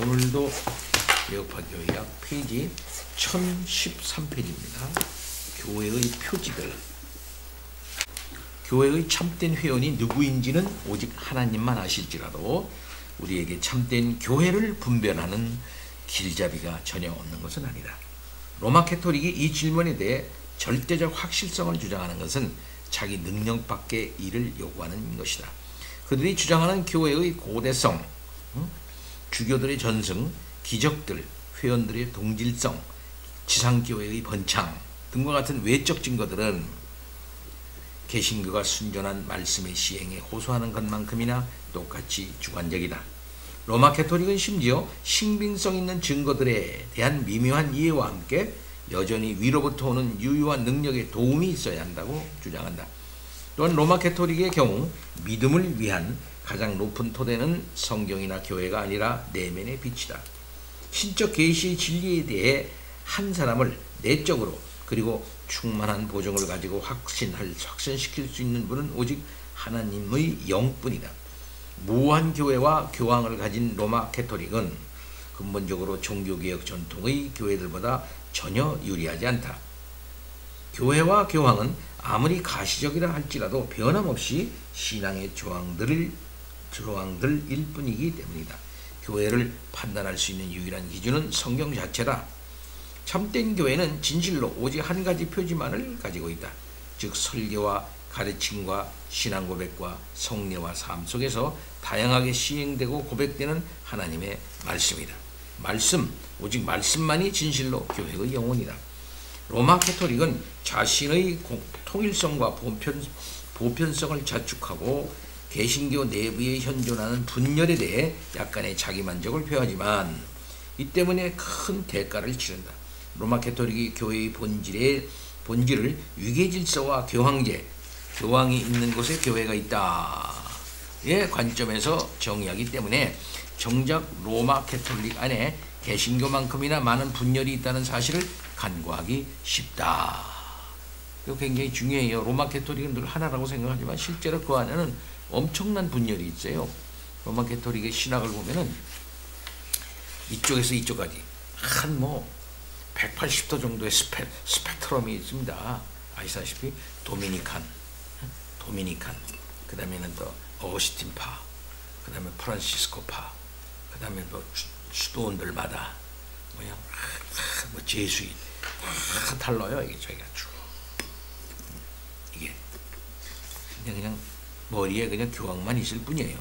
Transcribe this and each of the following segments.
오늘도 개혁파 교회학 페이지 1013페이지입니다. 교회의 표지들. 교회의 참된 회원이 누구인지는 오직 하나님만 아실지라도 우리에게 참된 교회를 분별하는 길잡이가 전혀 없는 것은 아니다. 로마 캐토릭이 이 질문에 대해 절대적 확실성을 주장하는 것은 자기 능력 밖의 일을 요구하는 것이다. 그들이 주장하는 교회의 고대성, 주교들의 전승, 기적들, 회원들의 동질성, 지상교회의 번창 등과 같은 외적 증거들은 개신교가 순전한 말씀의 시행에 호소하는 것만큼이나 똑같이 주관적이다. 로마 캐토릭은 심지어 신빙성 있는 증거들에 대한 미묘한 이해와 함께 여전히 위로부터 오는 유효한 능력에 도움이 있어야 한다고 주장한다. 또한 로마 캐토릭의 경우 믿음을 위한 가장 높은 토대는 성경이나 교회가 아니라 내면의 빛이다. 신적 계시의 진리에 대해 한 사람을 내적으로 그리고 충만한 보증을 가지고 확신시킬 수 있는 분은 오직 하나님의 영뿐이다. 무한 교회와 교황을 가진 로마 캐토릭은 근본적으로 종교개혁 전통의 교회들보다 전혀 유리하지 않다. 교회와 교황은 아무리 가시적이라 할지라도 변함없이 신앙의 조항들일 뿐이기 때문이다. 교회를 판단할 수 있는 유일한 기준은 성경 자체다. 참된 교회는 진실로 오직 한 가지 표지만을 가지고 있다. 즉 설교와 가르침과 신앙 고백과 성례와 삶 속에서 다양하게 시행되고 고백되는 하나님의 말씀이다. 오직 말씀만이 진실로 교회의 영혼이다. 로마 캐토릭은 자신의 통일성과 보편성을 자축하고 개신교 내부에 현존하는 분열에 대해 약간의 자기만족을 표하지만 이 때문에 큰 대가를 치른다. 로마 캐토릭이 교회의 본질을 위계질서와 교황제, 교황이 있는 곳에 교회가 있다의 관점에서 정의하기 때문에 정작 로마 캐토릭 안에 개신교만큼이나 많은 분열이 있다는 사실을 간과하기 쉽다. 이거 굉장히 중요해요. 로마 캐토릭은 늘 하나라고 생각하지만 실제로 그 안에는 엄청난 분열이 있어요. 로마 캐토릭의 신학을 보면은 이쪽에서 이쪽까지 한 180도 정도의 스펙트럼이 있습니다. 아시다시피 도미니칸, 그 다음에는 또 어거스틴파, 그 다음에 프란시스코파, 그 다음에 수도원들마다 제수인 달라요. 이게 저희가 쭉 이게 그냥 머리에 그냥 교황만 있을 뿐이에요.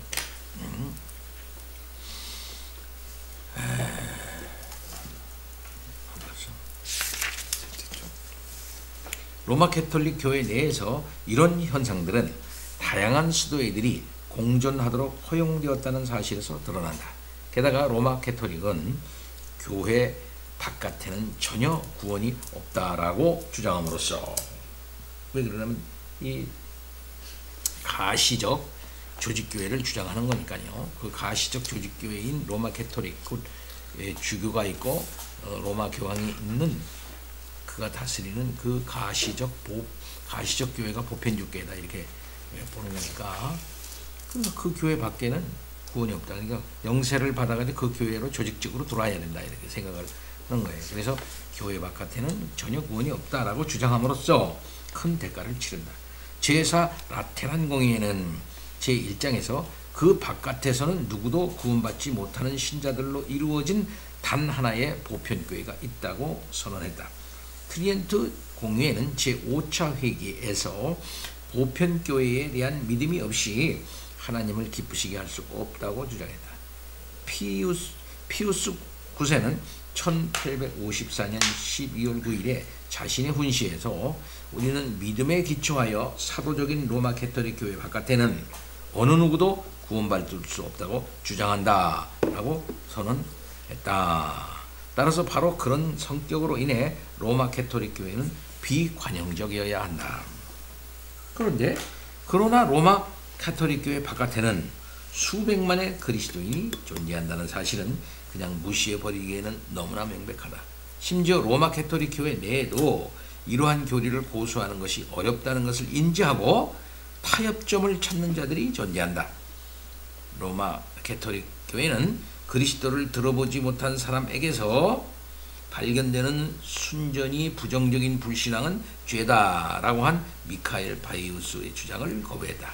로마 캐톨릭 교회 내에서 이런 현상들은 다양한 수도회들이 공존하도록 허용되었다는 사실에서 드러난다. 게다가 로마 캐톨릭은 교회 바깥에는 전혀 구원이 없다라고 주장함으로써, 왜 그러냐면 이 가시적 조직교회를 주장하는 거니까요. 그 가시적 조직교회인 로마 캐토릭, 주교가 있고 로마 교황이 있는 그가 다스리는 그 가시적 교회가 보편주교회다 이렇게 보는 거니까 그 교회 밖에는 구원이 없다. 그러니까 영세를 받아가지고 그 교회로 조직적으로 들어와야 된다 이렇게 생각을 하는 거예요. 그래서 교회 바깥에는 전혀 구원이 없다라고 주장함으로써 큰 대가를 치른다. 제4 라테란 공의회는 제1장에서 그 바깥에서는 누구도 구원받지 못하는 신자들로 이루어진 단 하나의 보편교회가 있다고 선언했다. 트리엔트 공의회는 제5차 회기에서 보편교회에 대한 믿음이 없이 하나님을 기쁘시게 할 수 없다고 주장했다. 피우스 9세는 1854년 12월 9일에 자신의 훈시에서 우리는 믿음에 기초하여 사도적인 로마 캐토릭 교회 바깥에는 어느 누구도 구원받을 수 없다고 주장한다 라고 선언했다. 따라서 바로 그런 성격으로 인해 로마 캐토릭 교회는 비관용적이어야 한다. 그러나 로마 캐토릭 교회 바깥에는 수백만의 그리스도인이 존재한다는 사실은 그냥 무시해버리기에는 너무나 명백하다. 심지어 로마 캐토릭 교회 내에도 이러한 교리를 고수하는 것이 어렵다는 것을 인지하고 타협점을 찾는 자들이 존재한다. 로마 캐토릭 교회는 그리스도를 들어보지 못한 사람에게서 발견되는 순전히 부정적인 불신앙은 죄다라고 한 미카엘 바이우스의 주장을 거부했다.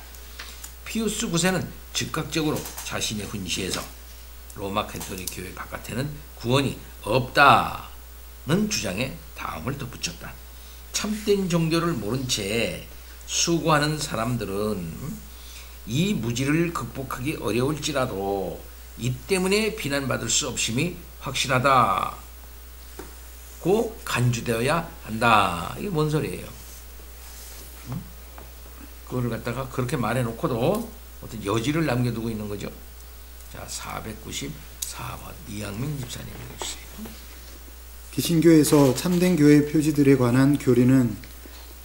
피우스 9세는 즉각적으로 자신의 훈시에서 로마 가톨릭 교회 바깥에는 구원이 없다는 주장에 다음을 덧붙였다. 참된 종교를 모른 채 수고하는 사람들은 이 무지를 극복하기 어려울지라도 이 때문에 비난받을 수 없음이 확실하다고 간주되어야 한다. 이게 뭔 소리예요? 그거를 갖다가 그렇게 말해놓고도 어떤 여지를 남겨두고 있는 거죠. 자, 494번 이양민 집사님 읽어주세요. 개신교에서 참된 교회 표지들에 관한 교리는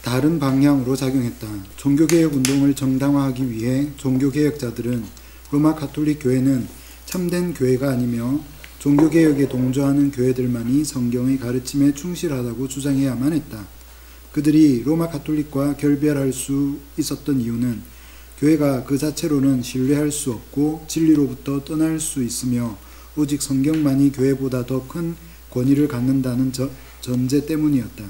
다른 방향으로 작용했다. 종교개혁 운동을 정당화하기 위해 종교개혁자들은 로마 가톨릭 교회는 참된 교회가 아니며 종교개혁에 동조하는 교회들만이 성경의 가르침에 충실하다고 주장해야만 했다. 그들이 로마 가톨릭과 결별할 수 있었던 이유는 교회가 그 자체로는 신뢰할 수 없고 진리로부터 떠날 수 있으며 오직 성경만이 교회보다 더 큰 권위를 갖는다는 전제 때문이었다.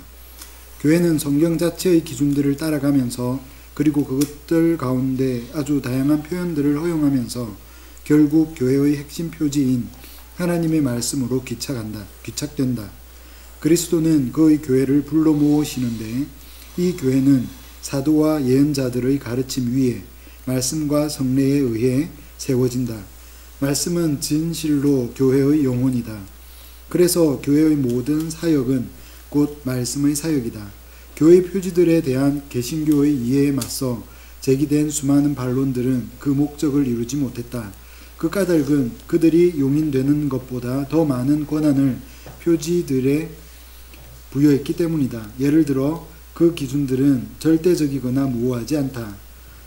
교회는 성경 자체의 기준들을 따라가면서 그리고 그것들 가운데 아주 다양한 표현들을 허용하면서 결국 교회의 핵심 표지인 하나님의 말씀으로 귀착된다. 그리스도는 그의 교회를 불러 모으시는데 이 교회는 사도와 예언자들의 가르침 위에 말씀과 성례에 의해 세워진다. 말씀은 진실로 교회의 영혼이다. 그래서 교회의 모든 사역은 곧 말씀의 사역이다. 교회 표지들에 대한 개신교의 이해에 맞서 제기된 수많은 반론들은 그 목적을 이루지 못했다. 그 까닭은 그들이 용인되는 것보다 더 많은 권한을 표지들에 부여했기 때문이다. 예를 들어 그 기준들은 절대적이거나 모호하지 않다.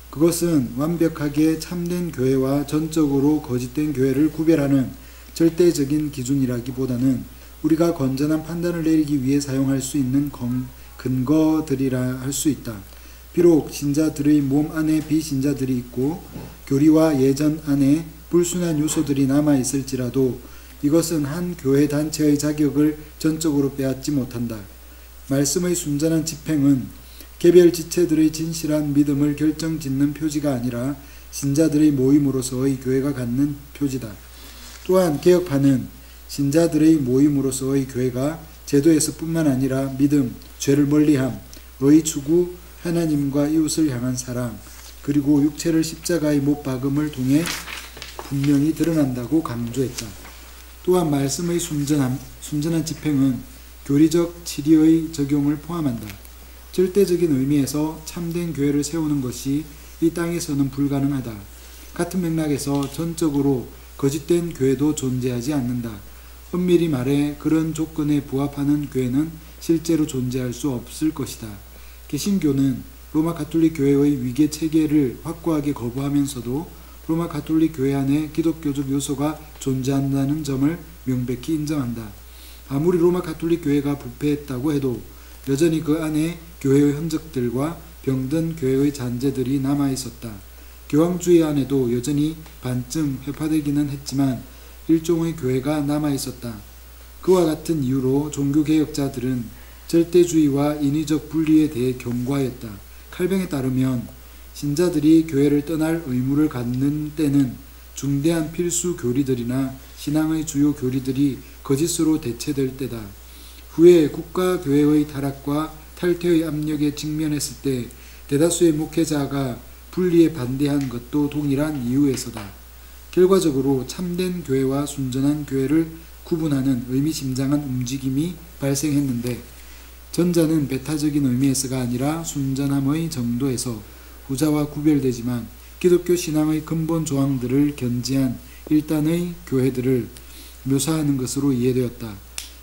그것은 완벽하게 참된 교회와 전적으로 거짓된 교회를 구별하는 절대적인 기준이라기보다는 우리가 건전한 판단을 내리기 위해 사용할 수 있는 근거들이라 할 수 있다. 비록 신자들의 몸 안에 비신자들이 있고 교리와 예전 안에 불순한 요소들이 남아있을지라도 이것은 한 교회 단체의 자격을 전적으로 빼앗지 못한다. 말씀의 순전한 집행은 개별 지체들의 진실한 믿음을 결정짓는 표지가 아니라 신자들의 모임으로서의 교회가 갖는 표지다. 또한 개혁파는 신자들의 모임으로서의 교회가 제도에서 뿐만 아니라 믿음, 죄를 멀리함, 의 추구, 하나님과 이웃을 향한 사랑, 그리고 육체를 십자가에 못 박음을 통해 분명히 드러난다고 강조했다. 또한 말씀의 순전한 집행은 교리적 치리의 적용을 포함한다. 절대적인 의미에서 참된 교회를 세우는 것이 이 땅에서는 불가능하다. 같은 맥락에서 전적으로 거짓된 교회도 존재하지 않는다. 엄밀히 말해 그런 조건에 부합하는 교회는 실제로 존재할 수 없을 것이다. 개신교는 로마 가톨릭 교회의 위계 체계를 확고하게 거부하면서도 로마 가톨릭 교회 안에 기독교적 요소가 존재한다는 점을 명백히 인정한다. 아무리 로마 가톨릭 교회가 부패했다고 해도 여전히 그 안에 교회의 흔적들과 병든 교회의 잔재들이 남아있었다. 교황주의 안에도 여전히 반쯤 회파되기는 했지만 일종의 교회가 남아있었다. 그와 같은 이유로 종교개혁자들은 절대주의와 인위적 분리에 대해 경고하였다. 칼뱅에 따르면 신자들이 교회를 떠날 의무를 갖는 때는 중대한 필수 교리들이나 신앙의 주요 교리들이 거짓으로 대체될 때다. 후에 국가교회의 타락과 탈퇴의 압력에 직면했을 때 대다수의 목회자가 분리에 반대한 것도 동일한 이유에서다. 결과적으로 참된 교회와 순전한 교회를 구분하는 의미심장한 움직임이 발생했는데 전자는 배타적인 의미에서가 아니라 순전함의 정도에서 후자와 구별되지만 기독교 신앙의 근본 조항들을 견지한 일단의 교회들을 묘사하는 것으로 이해되었다.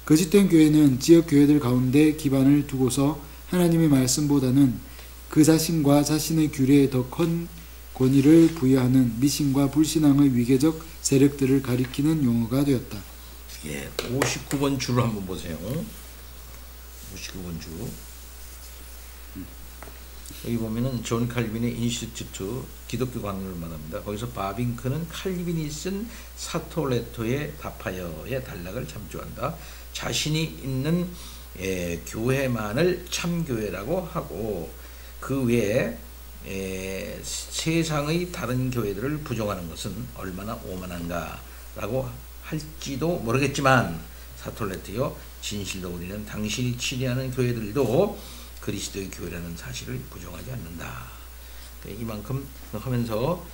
거짓된 교회는 지역 교회들 가운데 기반을 두고서 하나님의 말씀보다는 그 자신과 자신의 규례에 더 큰 권위를 부여하는 미신과 불신앙의 위계적 세력들을 가리키는 용어가 되었다. 예, 59번 줄을 한번 보세요. 59번 줄. 여기 보면은 존 칼빈의 인스티튜트 기독교 관문을 말합니다. 거기서 바빙크는 칼빈이 쓴 사톨레토의 답하여의 단락을 참조한다. 자신이 있는 교회만을 참교회라고 하고 그 외에 세상의 다른 교회들을 부정하는 것은 얼마나 오만한가라고 할지도 모르겠지만 사톨레토여 진실로 우리는 당신이 치리하는 교회들도 그리스도의 교회라는 사실을 부정하지 않는다. 이만큼 하면서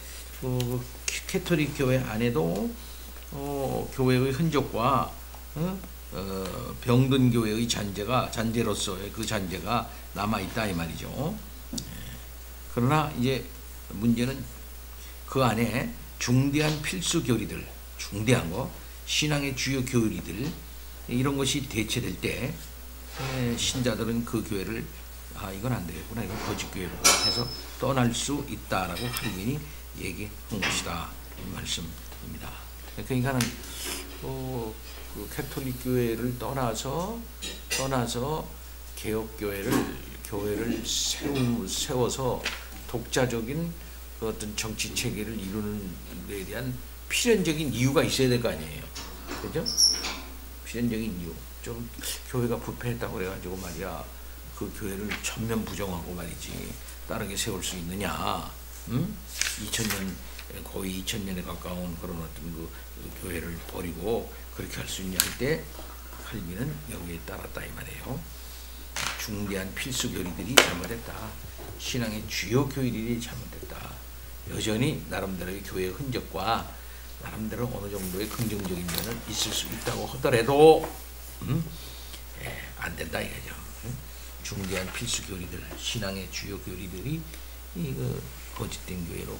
캐톨릭 교회 안에도 교회의 흔적과 병든 교회의 잔재로서의 그 잔재가 남아있다 이 말이죠. 그러나 이제 문제는 그 안에 중대한 필수 교리들, 중대한 거, 신앙의 주요 교리들 이런 것이 대체될 때 신자들은 그 교회를 이건 안 되겠구나, 이건 거짓 교회로 해서 떠날 수 있다라고 칼빈이 얘기한 것이다 이 말씀입니다. 그러니까는 그 캐톨릭 교회를 떠나서 개혁 교회를 세워서 독자적인 그 어떤 정치 체계를 이루는 데 대한 필연적인 이유가 있어야 될 거 아니에요, 그죠? 필연적인 이유. 좀 교회가 부패했다고 그래가지고 말이야 그 교회를 전면 부정하고 말이지 다르게 세울 수 있느냐? 2000년 거의 2000년에 가까운 그런 어떤 그 교회를 버리고 그렇게 할 수 있냐 할 때 칼빈은 여기에 따랐다 이 말이에요. 중대한 필수 교리들이 잘못됐다. 신앙의 주요 교리들이 잘못됐다. 여전히 나름대로의 교회의 흔적과 나름대로 어느 정도의 긍정적인 면은 있을 수 있다고 하더라도 안 된다 이거죠. 중대한 필수 교리들, 신앙의 주요 교리들이 그 거짓된 교회로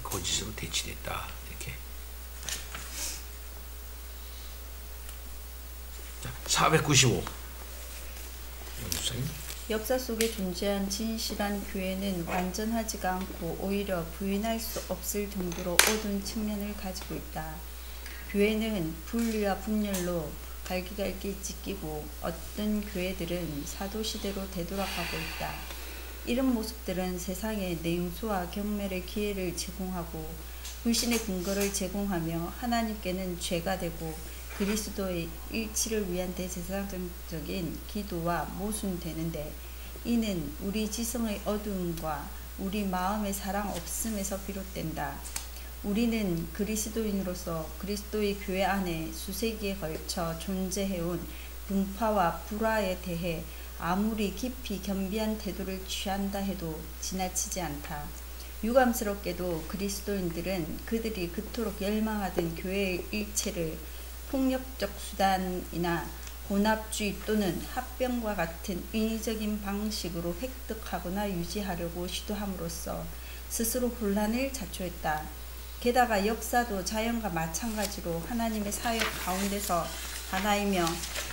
거짓으로 대치됐다 이렇게. 자, 495. 역사 속에 존재한 진실한 교회는 완전하지가 않고 오히려 부인할 수 없을 정도로 어두운 측면을 가지고 있다. 교회는 분리와 분열로 갈기갈기 찢기고 어떤 교회들은 사도시대로 되돌아가고 있다. 이런 모습들은 세상에 냉소와 경멸의 기회를 제공하고 불신의 근거를 제공하며 하나님께는 죄가 되고 그리스도의 일치를 위한 대제사장적인 기도와 모순되는데 이는 우리 지성의 어두움과 우리 마음의 사랑 없음에서 비롯된다. 우리는 그리스도인으로서 그리스도의 교회 안에 수세기에 걸쳐 존재해온 분파와 불화에 대해 아무리 깊이 겸비한 태도를 취한다 해도 지나치지 않다. 유감스럽게도 그리스도인들은 그들이 그토록 열망하던 교회의 일체를 폭력적 수단이나 혼합주의 또는 합병과 같은 인위적인 방식으로 획득하거나 유지하려고 시도함으로써 스스로 혼란을 자초했다. 게다가 역사도 자연과 마찬가지로 하나님의 사역 가운데서 하나이며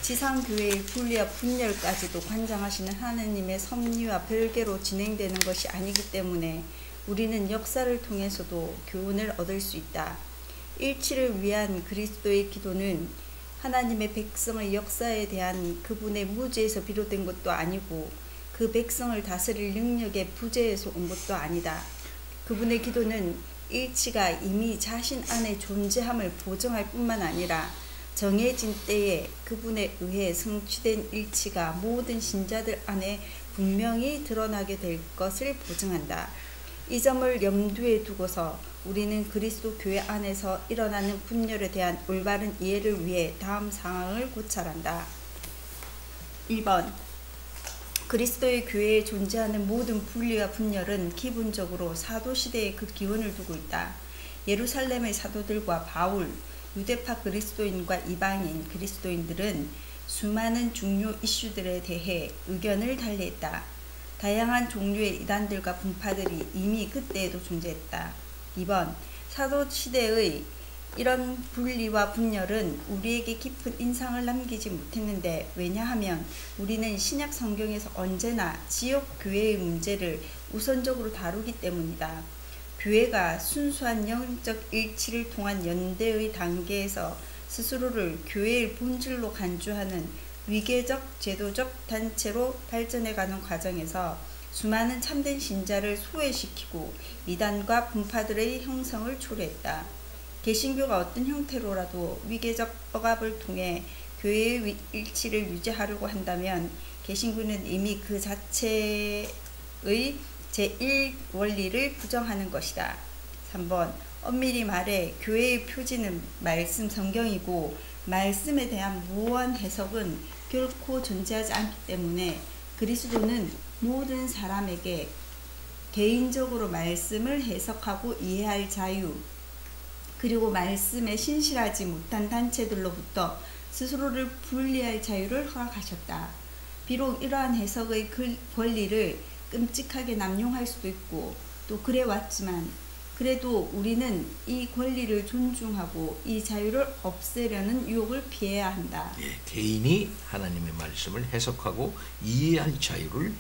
지상교회의 분리와 분열까지도 관장하시는 하나님의 섭리와 별개로 진행되는 것이 아니기 때문에 우리는 역사를 통해서도 교훈을 얻을 수 있다. 일치를 위한 그리스도의 기도는 하나님의 백성의 역사에 대한 그분의 무죄에서 비롯된 것도 아니고 그 백성을 다스릴 능력의 부재에서 온 것도 아니다. 그분의 기도는 일치가 이미 자신 안에 존재함을 보증할 뿐만 아니라 정해진 때에 그분에 의해 성취된 일치가 모든 신자들 안에 분명히 드러나게 될 것을 보증한다. 이 점을 염두에 두고서 우리는 그리스도 교회 안에서 일어나는 분열에 대한 올바른 이해를 위해 다음 상황을 고찰한다. 1번. 그리스도의 교회에 존재하는 모든 분리와 분열은 기본적으로 사도시대에 그 기원을 두고 있다. 예루살렘의 사도들과 바울, 유대파 그리스도인과 이방인 그리스도인들은 수많은 중요 이슈들에 대해 의견을 달리했다. 다양한 종류의 이단들과 분파들이 이미 그때에도 존재했다. 2번. 사도시대의 이런 분리와 분열은 우리에게 깊은 인상을 남기지 못했는데 왜냐하면 우리는 신약 성경에서 언제나 지역 교회의 문제를 우선적으로 다루기 때문이다. 교회가 순수한 영적 일치를 통한 연대의 단계에서 스스로를 교회의 본질로 간주하는 위계적 제도적 단체로 발전해가는 과정에서 수많은 참된 신자를 소외시키고 이단과 분파들의 형성을 초래했다. 개신교가 어떤 형태로라도 위계적 억압을 통해 교회의 일치를 유지하려고 한다면 개신교는 이미 그 자체의 제1원리를 부정하는 것이다. 3번 엄밀히 말해 교회의 표지는 말씀 성경이고 말씀에 대한 무한 해석은 결코 존재하지 않기 때문에 그리스도는 모든 사람에게 개인적으로 말씀을 해석하고 이해할 자유, 그리고 말씀에 신실하지 못한 단체들로부터 스스로를 분리할 자유를 허락하셨다. 비록 이러한 해석의 권리를 끔찍하게 남용할 수도 있고 또 그래 왔지만 그래도 우리는 이 권리를 존중하고 이 자유를 없애려는 유혹을 피해야 한다. 예, 개인이 하나님의 말씀을 해석하고 이해할 자유를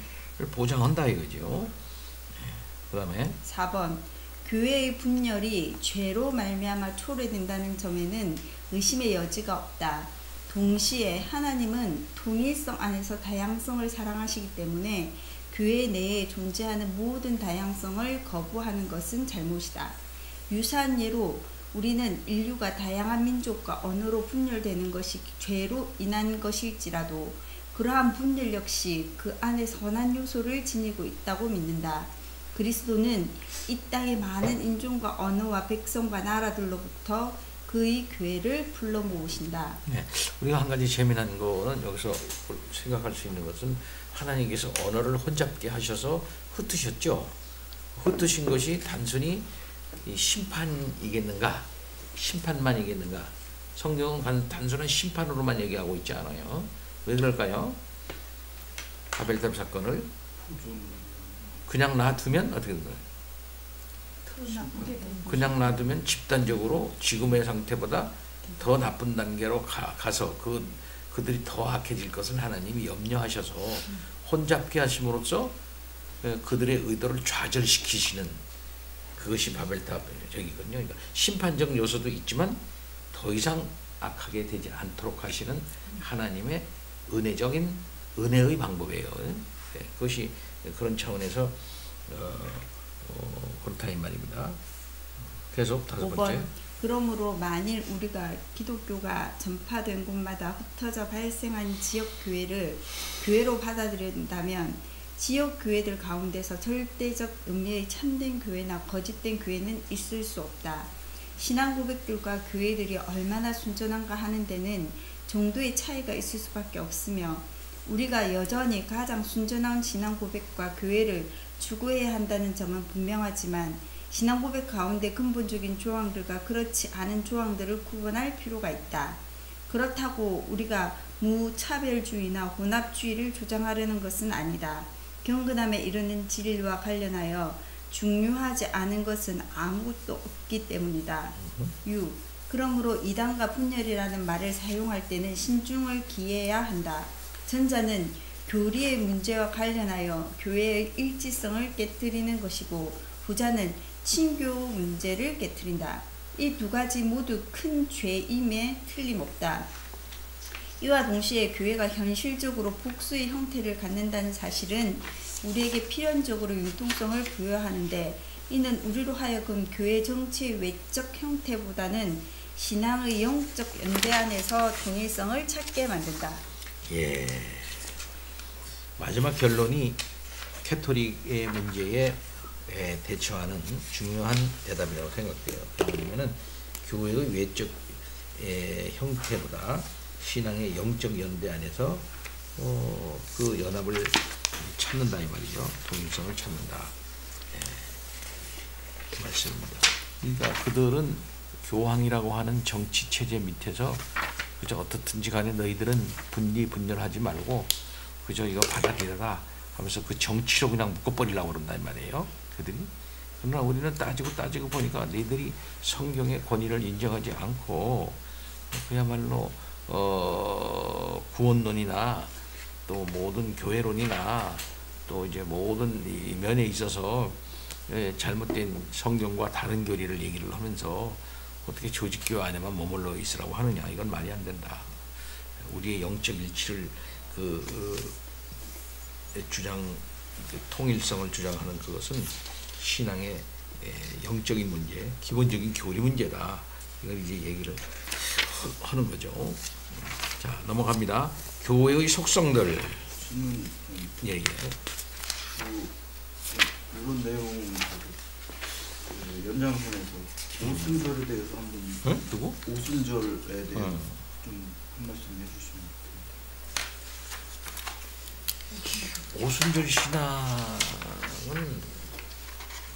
보장한다 이거죠. 그 다음에 4번 교회의 분열이 죄로 말미암아 초래된다는 점에는 의심의 여지가 없다. 동시에 하나님은 통일성 안에서 다양성을 사랑하시기 때문에 교회 내에 존재하는 모든 다양성을 거부하는 것은 잘못이다. 유사한 예로 우리는 인류가 다양한 민족과 언어로 분열되는 것이 죄로 인한 것일지라도 그러한 분열 역시 그 안에 선한 요소를 지니고 있다고 믿는다. 그리스도는 이 땅의 많은 인종과 언어와 백성과 나라들로부터 그의 교회를 불러 모으신다. 네, 우리가 한 가지 재미난 거는 여기서 생각할 수 있는 것은 하나님께서 언어를 혼잡게 하셔서 흩으셨죠. 흩으신 것이 단순히 심판이겠는가? 심판만 이겠는가? 성경은 단순한 심판으로만 얘기하고 있지 않아요. 왜 그럴까요? 바벨탑 사건을 그냥 놔두면 어떻게 된 거예요? 그냥 놔두면 집단적으로 지금의 상태보다 더 나쁜 단계로 가서 그들이 더 악해질 것을 하나님이 염려하셔서 혼잡게 하심으로써 그들의 의도를 좌절시키시는 그것이 바벨탑적이거든요. 그러니까 심판적 요소도 있지만 더 이상 악하게 되지 않도록 하시는 하나님의 은혜의 방법이에요. 네, 그것이 그런 차원에서 그렇다 이 말입니다. 계속 5번째. 그러므로 만일 우리가 기독교가 전파된 곳마다 흩어져 발생한 지역교회를 교회로 받아들인다면 지역교회들 가운데서 절대적 의미의 참된 교회나 거짓된 교회는 있을 수 없다. 신앙 고백들과 교회들이 얼마나 순전한가 하는 데는 정도의 차이가 있을 수밖에 없으며 우리가 여전히 가장 순전한 신앙 고백과 교회를 추구해야 한다는 점은 분명하지만 신앙 고백 가운데 근본적인 조항들과 그렇지 않은 조항들을 구분할 필요가 있다. 그렇다고 우리가 무차별주의나 혼합주의를 주장하려는 것은 아니다. 경건함에 이르는 진리와 관련하여 중요하지 않은 것은 아무것도 없기 때문이다. 6. 그러므로 이단과 분열이라는 말을 사용할 때는 신중을 기해야 한다. 전자는 교리의 문제와 관련하여 교회의 일치성을 깨뜨리는 것이고 후자는 친교 문제를 깨뜨린다. 이 두 가지 모두 큰 죄임에 틀림없다. 이와 동시에 교회가 현실적으로 복수의 형태를 갖는다는 사실은 우리에게 필연적으로 융통성을 부여하는데 이는 우리로 하여금 교회 정치의 외적 형태보다는 신앙의 영적 연대 안에서 통일성을 찾게 만든다. 예. 마지막 결론이 캐토릭의 문제에 대처하는 중요한 대답이라고 생각돼요. 왜냐하면 교회의 외적 형태보다 신앙의 영적 연대 안에서 그 연합을 찾는다 이 말이죠. 통일성을 찾는다. 그 말씀입니다. 그러니까 그들은 교황이라고 하는 정치 체제 밑에서 그저 어떻든지 간에 너희들은 분열하지 말고 그저 이거 받아들여라 하면서 그 정치로 그냥 묶어버리려고 그런단 말이에요. 그들이. 그러나 우리는 따지고 보니까 너희들이 성경의 권위를 인정하지 않고 그야말로 구원론이나 또 모든 교회론이나 또 이제 모든 면에 있어서 잘못된 성경과 다른 교리를 얘기를 하면서 어떻게 조직교회 안에만 머물러 있으라고 하느냐, 이건 말이 안 된다. 우리의 영적 일치를 주장하는 그 통일성을 주장하는 그것은 신앙의 영적인 문제, 기본적인 교리 문제다. 이걸 이제 얘기를 하는 거죠. 자, 넘어갑니다. 교회의 속성들. 질문. 예. 이런 내용 연장선에서 오순절에 대해서 한번 누구? 오순절에 대해서 좀 한 말씀 해주시면 오순절 신앙은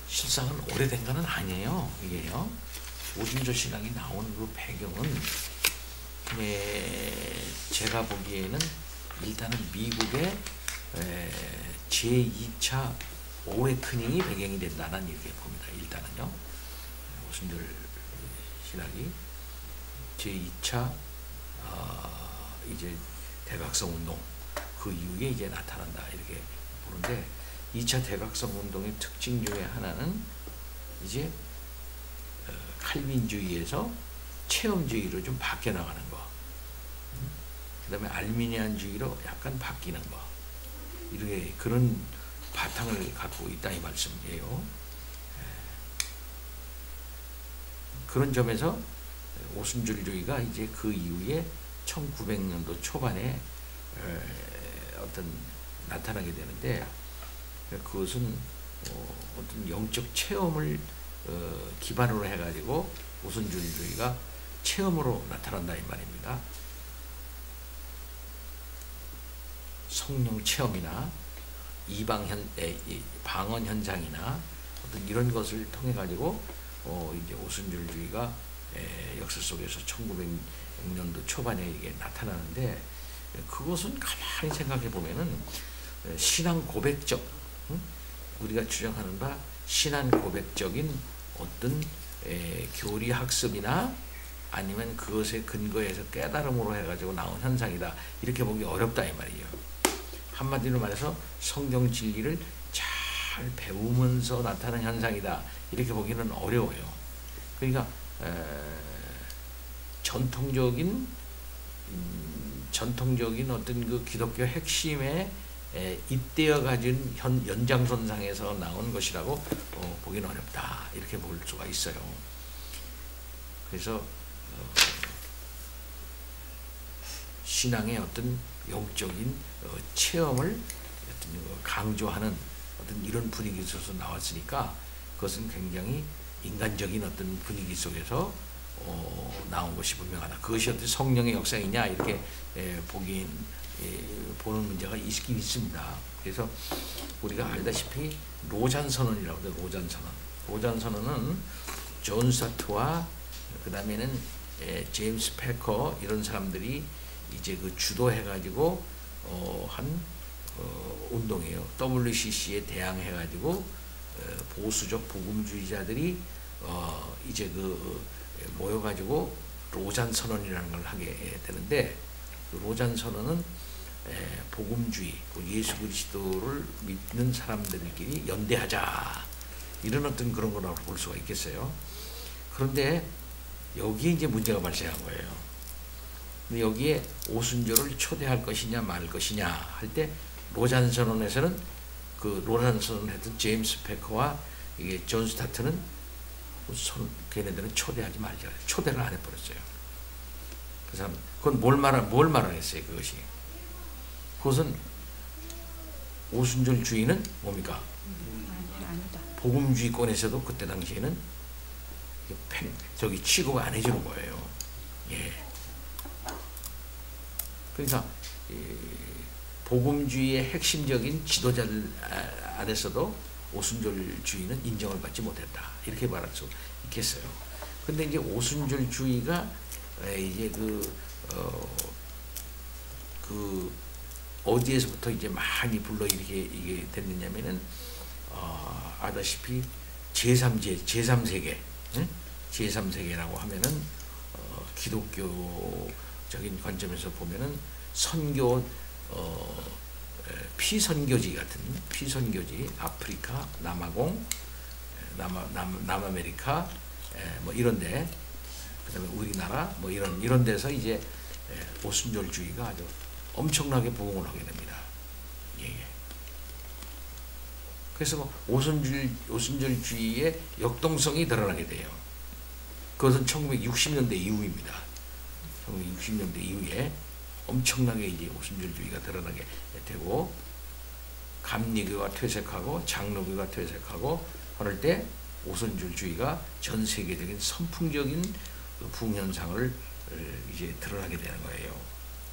실상은 오래된 거는 아니에요. 이게요. 오순절 신앙이 나온 그 배경은 제가 보기에는 일단은 미국의 제2차 오웨크닝이 배경이 된다는 이렇게 봅니다. 일단은요. 오순절 신학이 제2차 이제 대각성 운동 그 이후에 이제 나타난다 이렇게 보는데 2차 대각성 운동의 특징 중에 하나는 이제 칼빈주의에서 체험주의로 좀 바뀌어 나가는 거. 그 다음에 알미니안주의로 약간 바뀌는 거. 이렇게 그런 바탕을 갖고 있다 이 말씀이에요. 그런 점에서 오순절주의가 이제 그 이후에 1900년도 초반에 어떤 나타나게 되는데 그것은 어떤 영적 체험을 기반으로 해가지고 오순절주의가 체험으로 나타난다 이 말입니다. 성령 체험이나 방언 현상이나 어떤 이런 것을 통해 가지고 이제 오순절주의가 역사 속에서 1900년도 초반에 이게 나타나는데 그것은 가만히 생각해 보면은 신앙 고백적 우리가 주장하는 바 신앙 고백적인 어떤 교리 학습이나 아니면 그것에 근거해서 깨달음으로 해가지고 나온 현상이다 이렇게 보기 어렵다 이 말이에요. 한마디로 말해서 성경 진리를 잘 배우면서 나타나는 현상이다 이렇게 보기는 어려워요. 그러니까 전통적인 어떤 그 기독교 핵심에 잇대어 가진 연장선상에서 나온 것이라고 보기는 어렵다 이렇게 볼 수가 있어요. 그래서 신앙의 어떤 영적인 체험을 어떤 강조하는 어떤 이런 분위기 속에서 나왔으니까 그것은 굉장히 인간적인 어떤 분위기 속에서 나온 것이 분명하다. 그것이 어떤 성령의 역사이냐 이렇게 보는 문제가 있긴 있습니다. 그래서 우리가 알다시피 로잔 선언이라고 해요. 로잔 선언. 로잔 선언은 존 스타트와 그 다음에는 제임스 패커 이런 사람들이 이제 그 주도해가지고 한 운동이에요. WCC에 대항해가지고 보수적 복음주의자들이 이제 그 모여가지고 로잔 선언이라는 걸 하게 되는데 그 로잔 선언은 복음주의, 예수 그리스도를 믿는 사람들끼리 연대하자 이런 어떤 그런 거라고 볼 수가 있겠어요. 그런데 여기에 이제 문제가 발생한 거예요. 근데 여기에 오순절을 초대할 것이냐 말 것이냐 할 때 로잔 선언에서는 그 로잔 선언을 했던 제임스 패커와 이게 존 스타트는 걔네들은 초대하지 말자. 초대를 안 해버렸어요. 그 사람 그건 뭘 말하겠어요 그것이. 그것은 오순절주의는 뭡니까? 복음주의권에서도 그때 당시에는 저기 취급 안 해주는 거예요. 예. 그러니까 복음주의의 핵심적인 지도자들 안에서도 오순절주의는 인정을 받지 못했다. 이렇게 말할 수 있겠어요. 근데 이제 오순절주의가 이제 어디에서부터 이제 많이 불러일으키게 이게 됐느냐면은 아다시피 제3세계 응? 제3세계라고 하면은 기독교적인 관점에서 보면은 선교 피선교지 같은 피선교지 아프리카, 남아공, 남아메리카 뭐 이런데 그다음에 우리나라 뭐 이런 데서 이제 오순절주의가 아주 엄청나게 부흥을 하게 됩니다. 예. 그래서 오순절주의의 역동성이 드러나게 돼요. 그것은 1960년대 이후입니다. 1960년대 이후에 엄청나게 이제 오순절주의가 드러나게 되고, 감리교가 퇴색하고 장로교가 퇴색하고 그럴 때 오순절주의가 전 세계적인 선풍적인 부흥현상을 이제 드러나게 되는 거예요.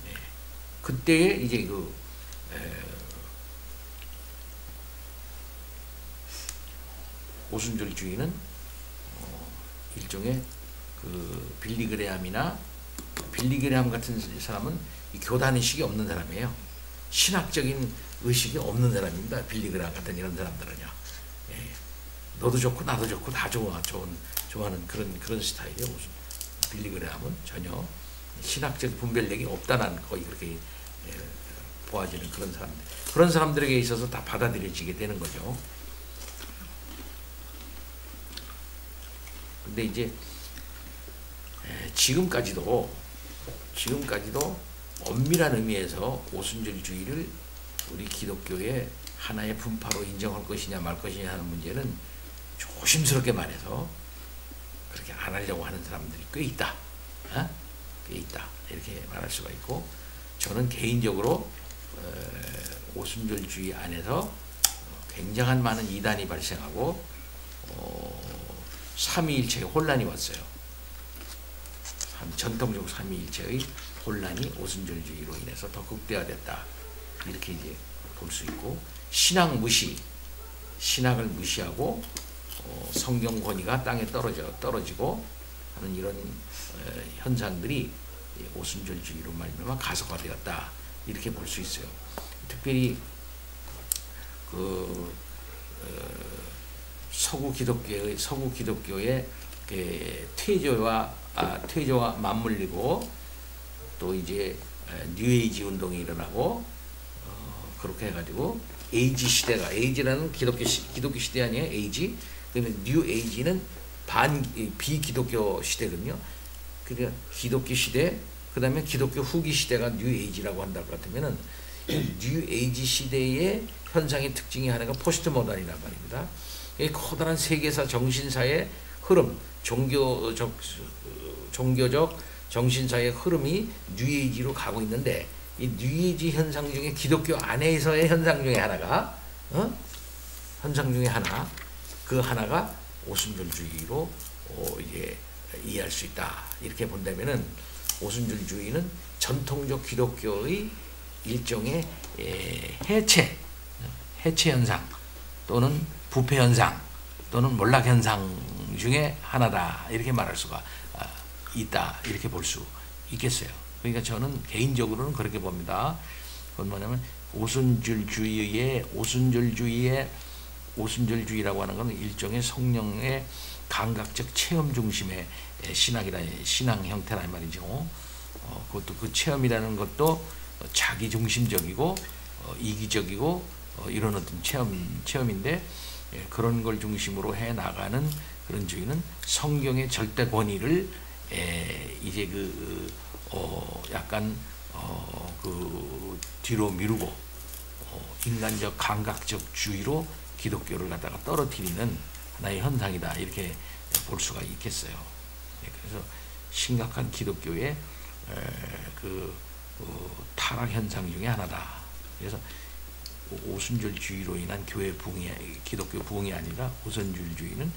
네. 그때에 이제 오순절주의는 일종의 빌리그레함이나 빌리그레함 같은 사람은 이 교단의식이 없는 사람이에요. 신학적인 의식이 없는 사람입니다. 빌리그레함 같은 이런 사람들은요. 예. 너도 좋고 나도 좋고 다 좋아하는 그런 스타일이에요. 빌리그레함은 전혀 신학적 분별력이 없다는 거의 그렇게 보아지는 그런 사람들에게 있어서 다 받아들여지게 되는 거죠. 근데 이제 지금까지도 엄밀한 의미에서 오순절주의를 우리 기독교의 하나의 분파로 인정할 것이냐 말 것이냐 하는 문제는 조심스럽게 말해서 그렇게 안 하려고 하는 사람들이 꽤 있다. 꽤 있다. 이렇게 말할 수가 있고, 저는 개인적으로 오순절주의 안에서 굉장한 많은 이단이 발생하고 삼위일체의 혼란이 왔어요. 전통적 삼위일체의 혼란이 오순절주의로 인해서 더 극대화됐다. 이렇게 이제 볼 수 있고, 신앙 무시, 신학을 무시하고 성경 권위가 땅에 떨어지고 하는 이런 현상들이 오순절주의로 말미암아 가속화되었다. 이렇게 볼 수 있어요. 특별히 서구 기독교의 퇴조와 맞물리고 또 이제 뉴에이지 운동이 일어나고 그렇게 해가지고 에이지 시대가, 에이지라는 기독교 시대 아니에요? 에이지. 그러면 뉴에이지는 비기독교 시대거든요. 그러니까 기독교 시대, 그 다음에 기독교 후기 시대가 뉴에이지라고 한다고 같으면은 뉴에이지 시대의 현상의 특징이 하나가 포스트 모던이란 말입니다. 이 커다란 세계사 정신사의 흐름, 종교적 정신사의 흐름이 뉴에이지로 가고 있는데, 이 뉴에이지 현상 중에 기독교 안에서의 현상 중에 하나가 그 하나가 오순절주의로 이제 이해할 수 있다. 이렇게 본다면은 오순절주의는 전통적 기독교의 일종의 해체 현상 또는 부패 현상 또는 몰락 현상 중에 하나다. 이렇게 말할 수가 있다. 이렇게 볼 수 있겠어요. 그러니까 저는 개인적으로는 그렇게 봅니다. 그건 뭐냐면 오순절주의라고 하는 것은 일종의 성령의 감각적 체험 중심의 신앙 형태란 말이죠. 그것도 그 체험이라는 것도 자기 중심적이고 이기적이고 이런 어떤 체험인데, 그런 걸 중심으로 해 나가는 그런 주의는 성경의 절대 권위를 이제 약간 뒤로 미루고 인간적 감각적 주의로 기독교를 갖다가 떨어뜨리는 하나의 현상이다. 이렇게 볼 수가 있겠어요. 그래서 심각한 기독교의 타락 현상 중에 하나다. 그래서 오순절주의로 인한 기독교 부흥이 아니라 오순절주의는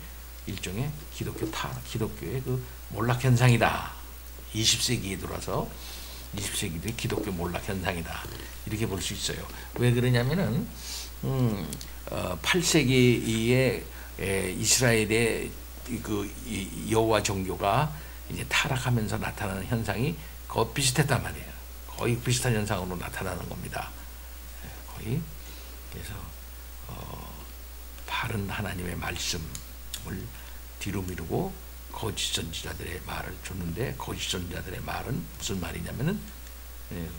일종의 기독교의 몰락 현상이다. 20세기에 들어와서 20세기의 기독교 몰락 현상이다. 이렇게 볼 수 있어요. 왜 그러냐면은 8세기에 이스라엘의 여호와 종교가 이제 타락하면서 나타나는 현상이 거의 비슷했단 말이에요. 거의 비슷한 현상으로 나타나는 겁니다. 거의. 그래서 바른 하나님의 말씀을 뒤로 미루고 거짓 선지자들의 말을 줬는데, 거짓 선지자들의 말은 무슨 말이냐면은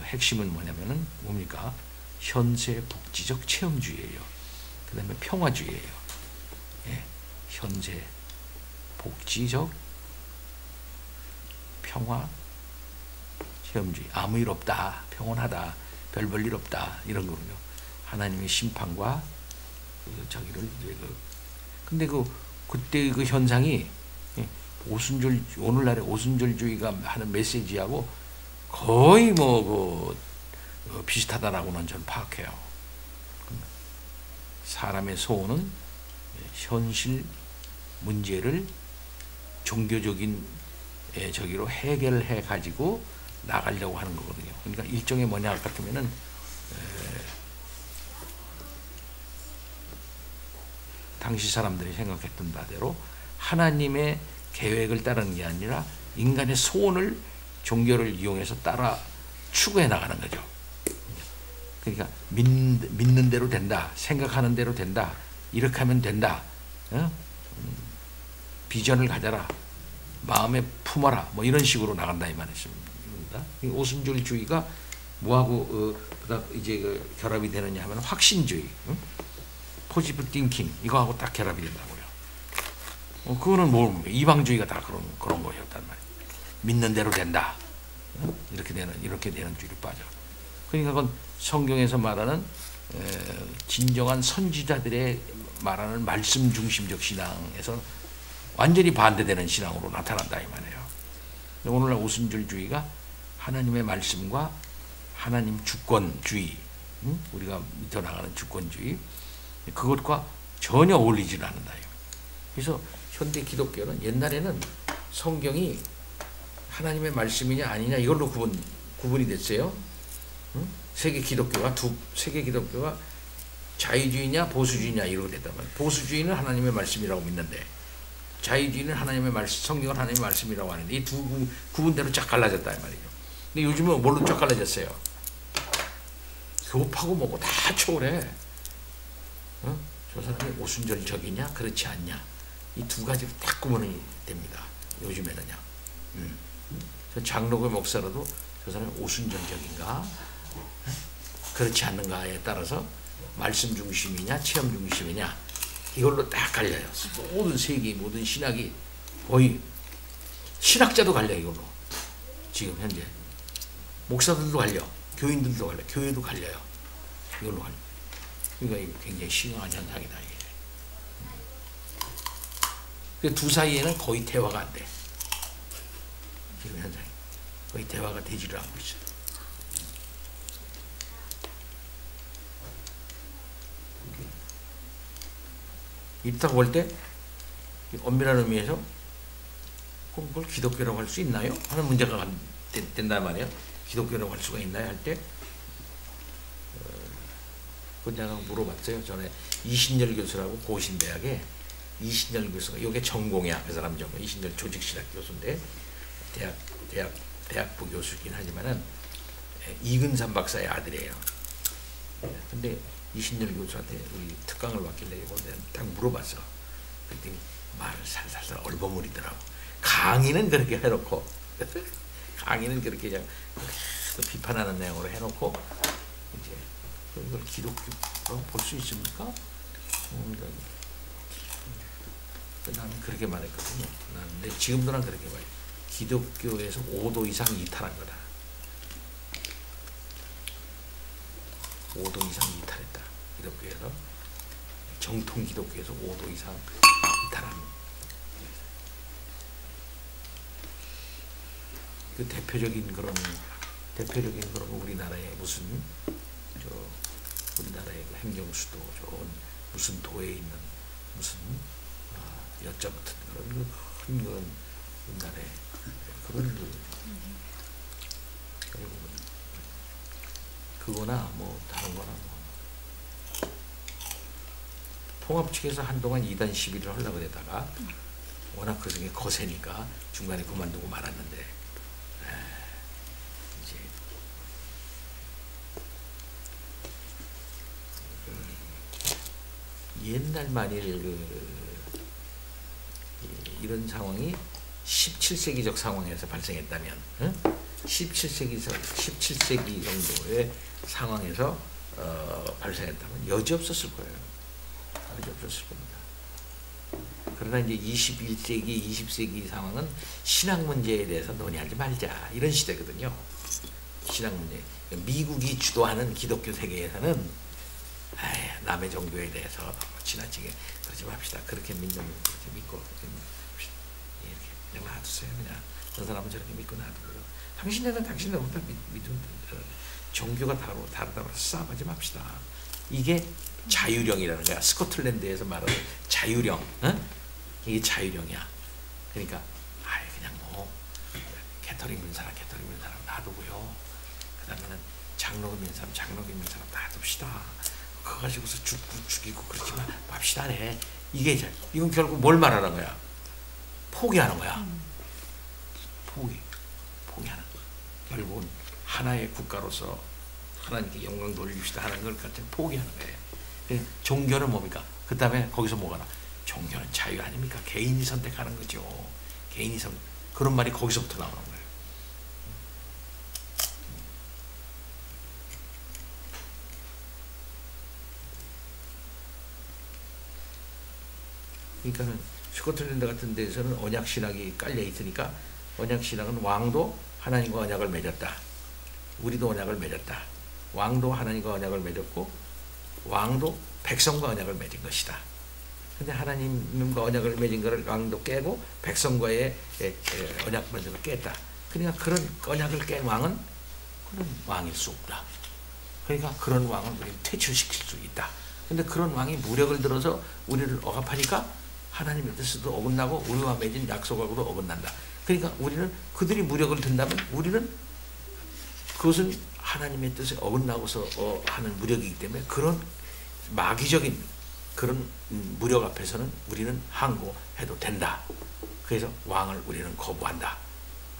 핵심은 뭐냐면은 뭡니까? 현세 복지적 체험주의예요. 그 다음에 평화주의예요. 현세 복지적 평화 체험주의. 아무 일 없다, 평온하다, 별 볼 일 없다, 이런 거군요. 하나님의 심판과 자기를 이제 근데 그때 그 현상이 오순절 오늘날의 오순절주의가 하는 메시지하고 거의 비슷하다라고는 저는 파악해요. 사람의 소원은 현실 문제를 종교적인 저기로 해결해 가지고 나가려고 하는 거거든요. 그러니까 일종의 뭐냐 같으면은 당시 사람들이 생각했던 바대로 하나님의 계획을 따르는 게 아니라 인간의 소원을 종교를 이용해서 따라 추구해 나가는 거죠. 그러니까 믿는 대로 된다, 생각하는 대로 된다, 이렇게 하면 된다, 비전을 가져라, 마음에 품어라, 뭐 이런 식으로 나간다 이 말이었습니다. 오순절주의가 뭐하고 이제 결합이 되느냐 하면 확신주의, 포지티브 띵킹 이거하고 딱 결합이 된다고요. 그거는 뭐 이방주의가 다 그런 거였단 말이에요. 믿는 대로 된다, 이렇게 되는 주의로 빠져. 그러니까 그건 성경에서 말하는 진정한 선지자들의 말하는 말씀 중심적 신앙에서 완전히 반대되는 신앙으로 나타난다 이 말이에요. 오늘날 오순절주의가 하나님의 말씀과 하나님 주권주의, 우리가 믿어 나가는 주권주의, 그것과 전혀 어울리지는 않는다. 그래서 현대 기독교는 옛날에는 성경이 하나님의 말씀이냐 아니냐 이걸로 구분이 됐어요. 세계 기독교가 자유주의냐 보수주의냐 이러고 됐단 말이에요. 보수주의는 하나님의 말씀이라고 믿는데 자유주의는 성경은 하나님의 말씀이라고 하는데 이 두 구분대로 쫙 갈라졌다 이 말이죠. 근데 요즘은 뭘로 쫙 갈라졌어요? 교파고 뭐고 다 초월해. 저 사람이 오순절적이냐 그렇지 않냐 이 두 가지로 딱 구분이 됩니다. 요즘에는요. 저 장로교 목사라도 저 사람이 오순절적인가 그렇지 않는가에 따라서 말씀 중심이냐 체험 중심이냐 이걸로 딱 갈려요. 모든 세계 모든 신학이 거의 신학자도 갈려 이걸로. 지금 현재 목사들도 갈려, 교인들도 갈려, 교회도 갈려요. 이걸로 갈려. 그러니까 이게 굉장히 심각한 현상이다 이게. 두 사이에는 거의 대화가 안 돼. 지금 현장이 거의 대화가 되지를 않고 있어요. 입딱 올 때 엄밀한 의미에서 그걸 기독교라고 할 수 있나요? 하는 문제가 된단 말이에요. 기독교라고 할 수가 있나요? 할 때 그건 제가 물어봤어요. 전에 이신열 교수라고 고신대학에 이신열 교수가 이게 전공이야. 그 사람 전공. 이신열 조직신학 교수인데 대학부 교수긴 하지만은 이근삼 박사의 아들이에요. 근데 이신열 교수한테 우리 특강을 받길래 이걸 딱 물어봤어. 그랬더니 말을 살살살 얼버무리더라고. 강의는 그렇게 해놓고 강의는 그렇게 그냥 비판하는 내용으로 해놓고 이제 이걸 기독교로 볼 수 있습니까? 나는 그렇게 말했거든요. 근데 지금도 난 그렇게 봐요. 기독교에서 5도 이상 이탈한 거다. 5도 이상 이탈했다. 기독교에서 정통 기독교에서 5도 이상 이탈한. 그 대표적인 그런 우리나라의 무슨 우리나라의 그 행정수도 좋은 무슨 도에 있는 무슨 여자 같은 그런 우리나라의 그런 그거나 뭐 다른 거나 뭐 통합 측에서 한동안 이단 시비를 하려고 했다가 워낙 그 중에 거세니까 중간에 그만두고 말았는데 이제 옛날 만일 이런 상황이 17세기적 상황에서 발생했다면 17세기 정도의 상황에서 발생했다면 여지없었을 거예요. 여지없었을 겁니다. 그러나 이제 21세기, 20세기 상황은 신앙 문제에 대해서 논의하지 말자 이런 시대거든요. 신앙 문제. 미국이 주도하는 기독교 세계에서는 남의 종교에 대해서 너무 지나치게 그러지 맙시다. 그렇게 믿는 그렇게 믿고 그렇게 맙시다. 이렇게 그냥 놔두세요. 그냥 그 사람은 저렇게 믿고 놔두고요. 당신네는 당신네는 다 믿음 종교가 다르다고 싸움하지 맙시다. 이게 자유령이라는 거야. 스코틀랜드에서 말하는 자유령. 이게 자유령이야. 그러니까 그냥 뭐 캐톨릭 믿는 사람 놔두고요. 그 다음에는 장로교 믿는 사람 놔둡시다. 그거 가지고서 죽이고 그러지 맙시다. 이게 이건 결국 뭘 말하는 거야? 포기하는 거야. 포기하는 거야. 결국은 하나의 국가로서 하나님께 영광 돌립시다 하는 걸 같이 포기하는 거예요. 종교는 뭡니까? 그 다음에 거기서 뭐가 나? 종교는 자유 아닙니까? 개인이 선택하는 거죠. 그런 말이 거기서부터 나오는 거예요. 그러니까는 스코틀랜드 같은 데에서는 언약 신학이 깔려 있으니까 언약 신학은 왕도 하나님과 언약을 맺었다. 우리도 언약을 맺었다. 왕도 하나님과 언약을 맺었고 왕도 백성과 언약을 맺은 것이다. 근데 하나님과 언약을 맺은 것을 왕도 깨고 백성과의 언약 맺은 것을 깼다. 그러니까 그런 언약을 깬 왕은 그런 왕일 수 없다. 그러니까 그런 왕을 우리는 퇴출시킬 수 있다. 근데 그런 왕이 무력을 들어서 우리를 억압하니까 하나님의 뜻에도 어긋나고 우리와 맺은 약속하고도 어긋난다. 그러니까 우리는 그들이 무력을 든다면 우리는 그것은 하나님의 뜻에 어긋나고서 하는 무력이기 때문에 그런 마귀적인 그런 무력 앞에서는 우리는 항거해도 된다. 그래서 왕을 우리는 거부한다.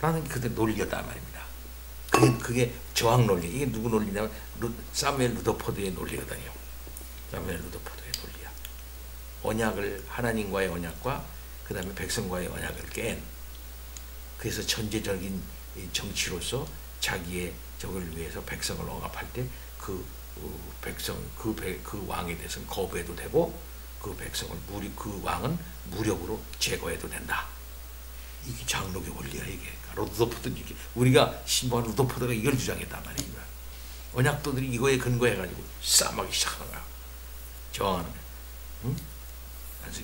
라는 그들 논리였단 말입니다. 그게 저항 논리. 이게 누구 논리냐면 사무엘 루더포드의 논리거든요. 사무엘 루더포드의 논리야. 언약을 하나님과의 언약과 그 다음에 백성과의 언약을 깬 그래서 전제적인 정치로서 자기의 적을 위해서 백성을 억압할 때 그 왕에 대해서는 거부해도 되고 그 왕은 무력으로 제거해도 된다. 이게 장로교 원리야. 이게 루더포드 우리가 신부한 루더포드가 이걸 주장했단 말입니다. 언약도들이 이거에 근거해가지고 싸움하기 시작하는 거야. 저항하는 거야. 응?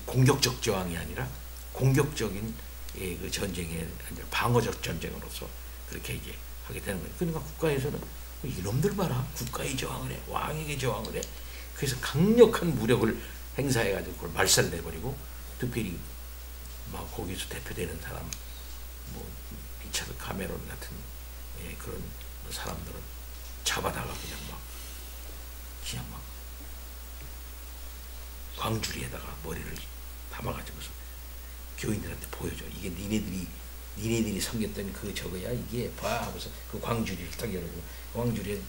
공격적 저항이 아니라 공격적인 그 전쟁의 방어적 전쟁으로서 그렇게 이제 하게 되는 거예요. 그러니까 국가에서는 이놈들 봐라. 국가에 저항을 해. 왕에게 저항을 해. 그래서 강력한 무력을 행사해가지고 그걸 말살내버리고 특별히 막 거기서 대표되는 사람 뭐 리처드 카메론 같은 그런 사람들은 잡아다가 그냥 막 광주리에다가 머리를 담아가지고서 교인들한테 보여줘. 이게 니네들이 섬겼던 그 저거야. 이게 봐 하고서 그 광주리를 딱 열고 광주리에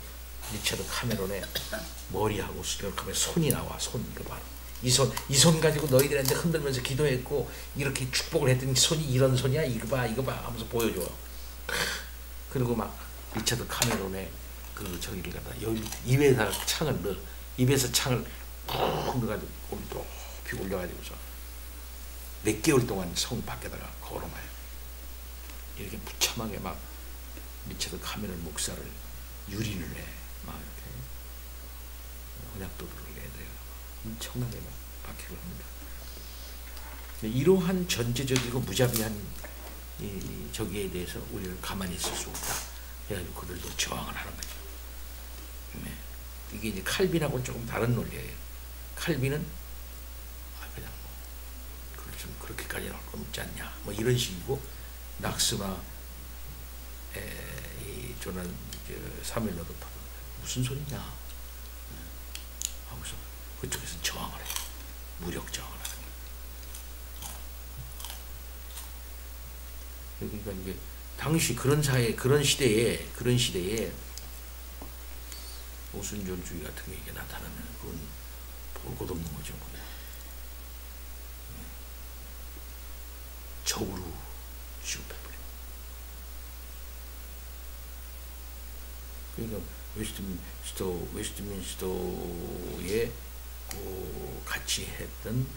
리처드 카메론의 머리하고 수격하면 손이 나와. 손 이거 봐. 이 손 가지고 너희들한테 흔들면서 기도했고 이렇게 축복을 했더니 손이 이런 손이야. 이거 봐 하면서 보여줘. 그리고 막 리처드 카메론의 그 저기를 갖다 입에다가 창을 넣어. 입에서 창을 푹 넣어가지고 높이 올려가지고서 몇 개월 동안 성 밖에다가 걸어놔요. 이렇게 무참하게 막 리처드 카메론 목사를 유린을 해. 막 이렇게 언약도들을 내야 돼요. 엄청나게 막 박해를 합니다. 이러한 전제적이고 무자비한 이 저기에 대해서 우리는 가만히 있을 수 없다. 그래가지고 그들도 저항을 하는 거죠. 네. 이게 이제 칼빈하고는 조금 다른 논리예요. 칼빈은 그냥 그걸 좀 그렇게까지 나올 건 없지 않냐. 뭐 이런 식이고 낙스나 사무엘 루더포드 무슨 소리냐 하고서 그쪽에서 저항을 해요. 무력 저항을 하는 거예요. 그러니까 이게 당시 그런 시대에 오순절주의 같은 게 나타나면 그건 볼 것 없는 거죠. 적으로 취급해버려. 그러니까 웨스트민스터에 같이 했던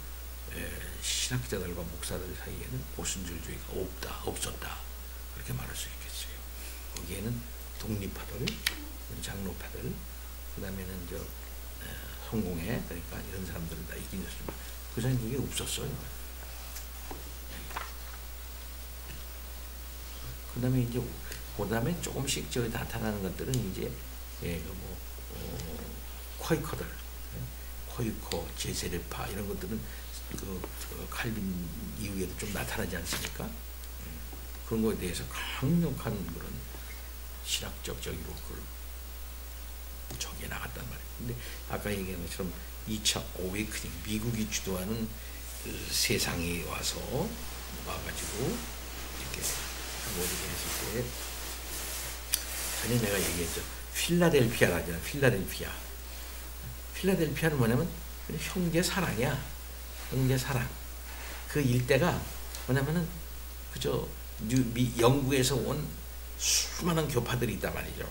신학자들과 목사들 사이에는 오순절주의가 없었다. 그렇게 말할 수 있겠어요. 거기에는 독립파들, 장로파들, 그 다음에는 성공해. 그러니까 이런 사람들은 다 이긴 것이지만 그 사람이 그게 없었어요. 그 다음에 이제 그 다음에 조금씩 저 나타나는 것들은 이제 쿼이커들, 쿼이커, 제세례파 이런 것들은 그 칼빈 이후에도 좀 나타나지 않습니까? 그런 거에 대해서 강력한 그런 신학적 저기로 그걸 저기에 나갔단 말이에요. 근데 아까 얘기한 것처럼 2차 오웨이크닝, 미국이 주도하는 그 세상에 와가지고 이렇게 하고 이렇게 했을 때 전에 내가 얘기했죠. 필라델피아라잖아. 필라델피아는 뭐냐면 형제 사랑이야. 형제 사랑. 그 일대가 뭐냐면은 그저 영국에서 온 수많은 교파들이 있단 말이죠.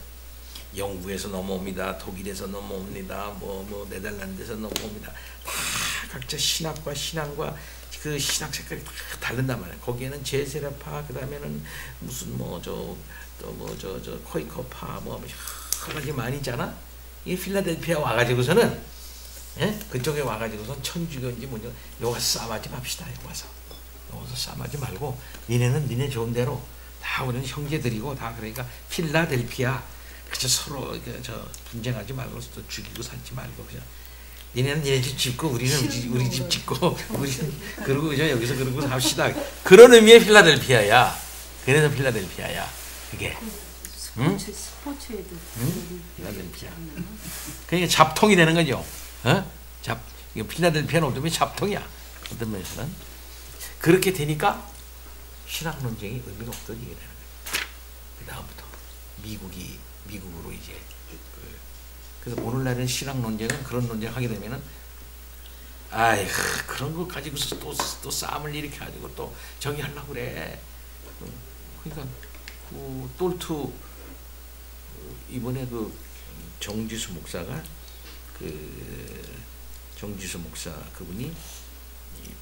영국에서 넘어옵니다. 독일에서 넘어옵니다. 뭐 네덜란드에서 넘어옵니다. 다 각자 신학과 신앙과 그 신학 색깔이 다 다른단 말이에요. 거기에는 제세례파, 그 다음에는 무슨 코이커파 여러 가지 많이 있잖아. 이 필라델피아 와가지고서는 그쪽에 와가지고선 천주교인지 뭐냐 여기서 싸움하지 맙시다. 여기서 싸움하지 말고 니네는 니네 좋은 대로 다 우리는 형제들이고 다 그러니까 필라델피아 그저 서로 분쟁하지 말고 또 죽이고 살지 말고 그냥 니네는 니네 집 짓고 우리는 우리 집 짓고 우리는 그러고 그냥 여기서 그러고 삽시다. 그런 의미의 필라델피아야. 그래서 필라델피아야. 그게. 스포츠에도 필라델피아. 그러니까 잡통이 되는 거죠. 이거 필라델피아는 어쩌면 잡통이야. 어떤 면에서는 그렇게 되니까 신학 논쟁이 의미가 없어지게 되는 거예요. 그 다음부터 미국으로 이제 그래서 오늘날은 신학 논쟁은 그런 논쟁 하게 되면은 그런 거 가지고서 또 싸움을 일으켜 가지고 또 저기 하려고 그래. 그러니까 그 똘투 이번에 그 정지수 목사가 정지수 목사 그분이